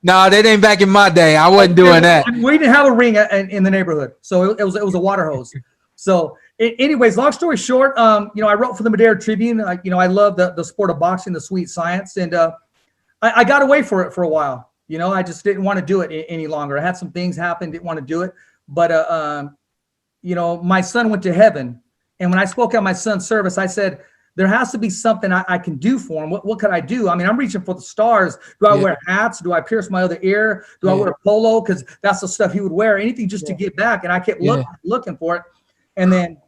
A: no, that ain't back in my day. I wasn't doing that.
B: We didn't have a ring in the neighborhood, so it was a water hose. So, anyways, long story short, I wrote for the Madera Tribune. I love the sport of boxing, the sweet science, and I got away for it for a while. I just didn't want to do it any longer. I had some things happen, didn't want to do it, but my son went to heaven, and when I spoke at my son's service, I said, there has to be something I can do for him. What could I do? I mean, I'm reaching for the stars. Do I wear hats? Do I pierce my other ear? Do I wear a polo? Because that's the stuff he would wear. Anything just to give back. And I kept looking for it. And then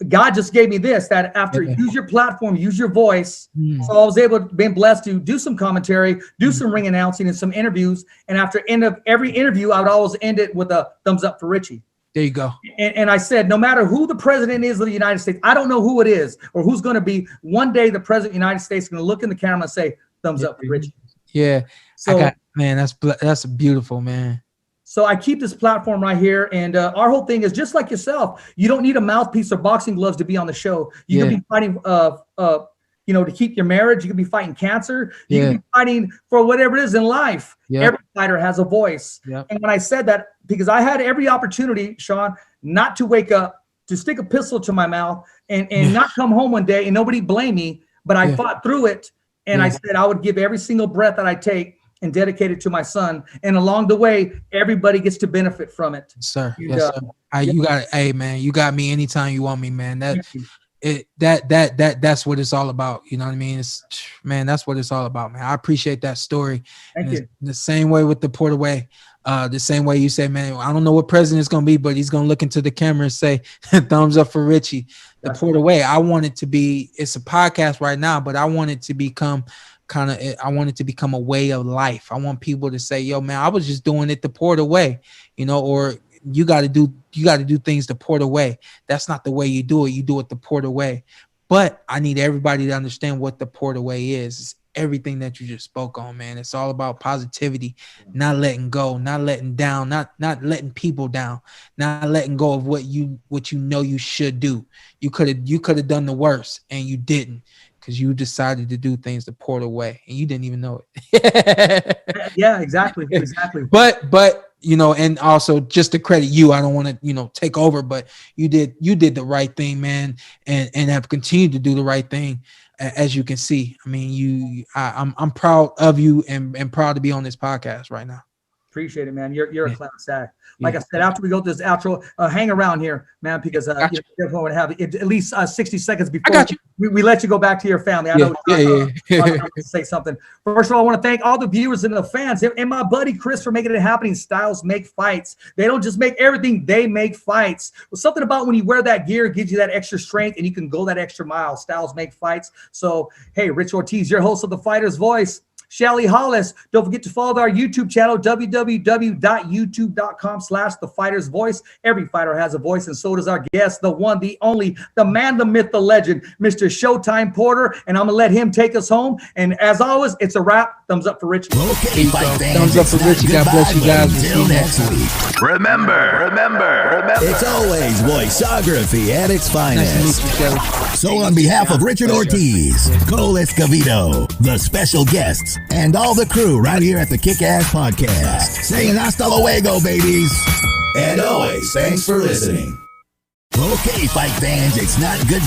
B: God just gave me this, that after use your platform, use your voice. So I was able to be blessed to do some commentary, do some ring announcing and some interviews. And after end of every interview, I would always end it with a thumbs up for Richie.
A: There you go.
B: And I said, no matter who the president is of the United States, I don't know who it is or who's going to be. One day, the president of the United States is going to look in the camera and say, thumbs up for Richie.
A: Yeah. So, man, that's beautiful, man.
B: So I keep this platform right here. And our whole thing is just like yourself. You don't need a mouthpiece or boxing gloves to be on the show. You can be fighting, to keep your marriage. You can be fighting cancer. You can be fighting for whatever it is in life. Every fighter has a voice. And when I said that, because I had every opportunity, Shawn, not to wake up, to stick a pistol to my mouth and not come home one day and nobody blame me, but I fought through it. And I said I would give every single breath that I take and dedicate it to my son. And along the way, everybody gets to benefit from it.
A: Sir. Yes, sir. You got it. Hey, man, you got me anytime you want me, man. that's what it's all about. You know what I mean? Man, that's what it's all about, man. I appreciate that story.
B: Thank you.
A: The same way with the Porter way. The same way you say, man, I don't know what president's gonna be, but he's gonna look into the camera and say, thumbs up for Richie. The Porter way. I want it to be. It's a podcast right now, but I want it to become I want it to become a way of life. I want people to say, yo, man, I was just doing it the Porter way, or you got to do things the Porter way. That's not the way you do it. You do it the Porter way. But I need everybody to understand what the Porter way is. It's everything that you just spoke on, man. It's all about positivity, not letting go, not letting down, not letting people down, not letting go of what you know you should do. You could have done the worst and you didn't, because you decided to do things the Porter way and you didn't even know it.
B: Yeah, exactly.
A: But and also just to credit you, I don't want to, take over, but you did the right thing, man, and have continued to do the right thing, as you can see. I mean, I'm proud of you and proud to be on this podcast right now.
B: Appreciate it, man. You're a class act. Like I said, after we go to this outro, hang around here, man, because definitely want to have at least 60 seconds before we let you go back to your family. I know to say something. First of all, I want to thank all the viewers and the fans and my buddy Chris for making it happen. Styles make fights. They don't just make everything, they make fights. Well, something about when you wear that gear gives you that extra strength and you can go that extra mile. Styles make fights. So, hey, Rich Ortiz, your host of The Fighter's Voice. Shelly Hollis. Don't forget to follow our YouTube channel, www.youtube.com/thefightersvoice. Every fighter has a voice, and so does our guest, the one, the only, the man, the myth, the legend, Mr. Showtime Porter. And I'm going to let him take us home. And as always, it's a wrap. Thumbs up for Richie.
E: Okay,
A: thumbs up for Richie. God bless you guys.
E: Until next week.
C: Remember.
E: It's always voiceography at its finest.
A: Nice to meet you, Shelly.
E: So on behalf of Richard Ortiz, Cole Escovedo, the special guests, and all the crew right here at the Kick-Ass Podcast, saying hasta luego, babies. And always, thanks for listening. Okay, fight fans, it's not good.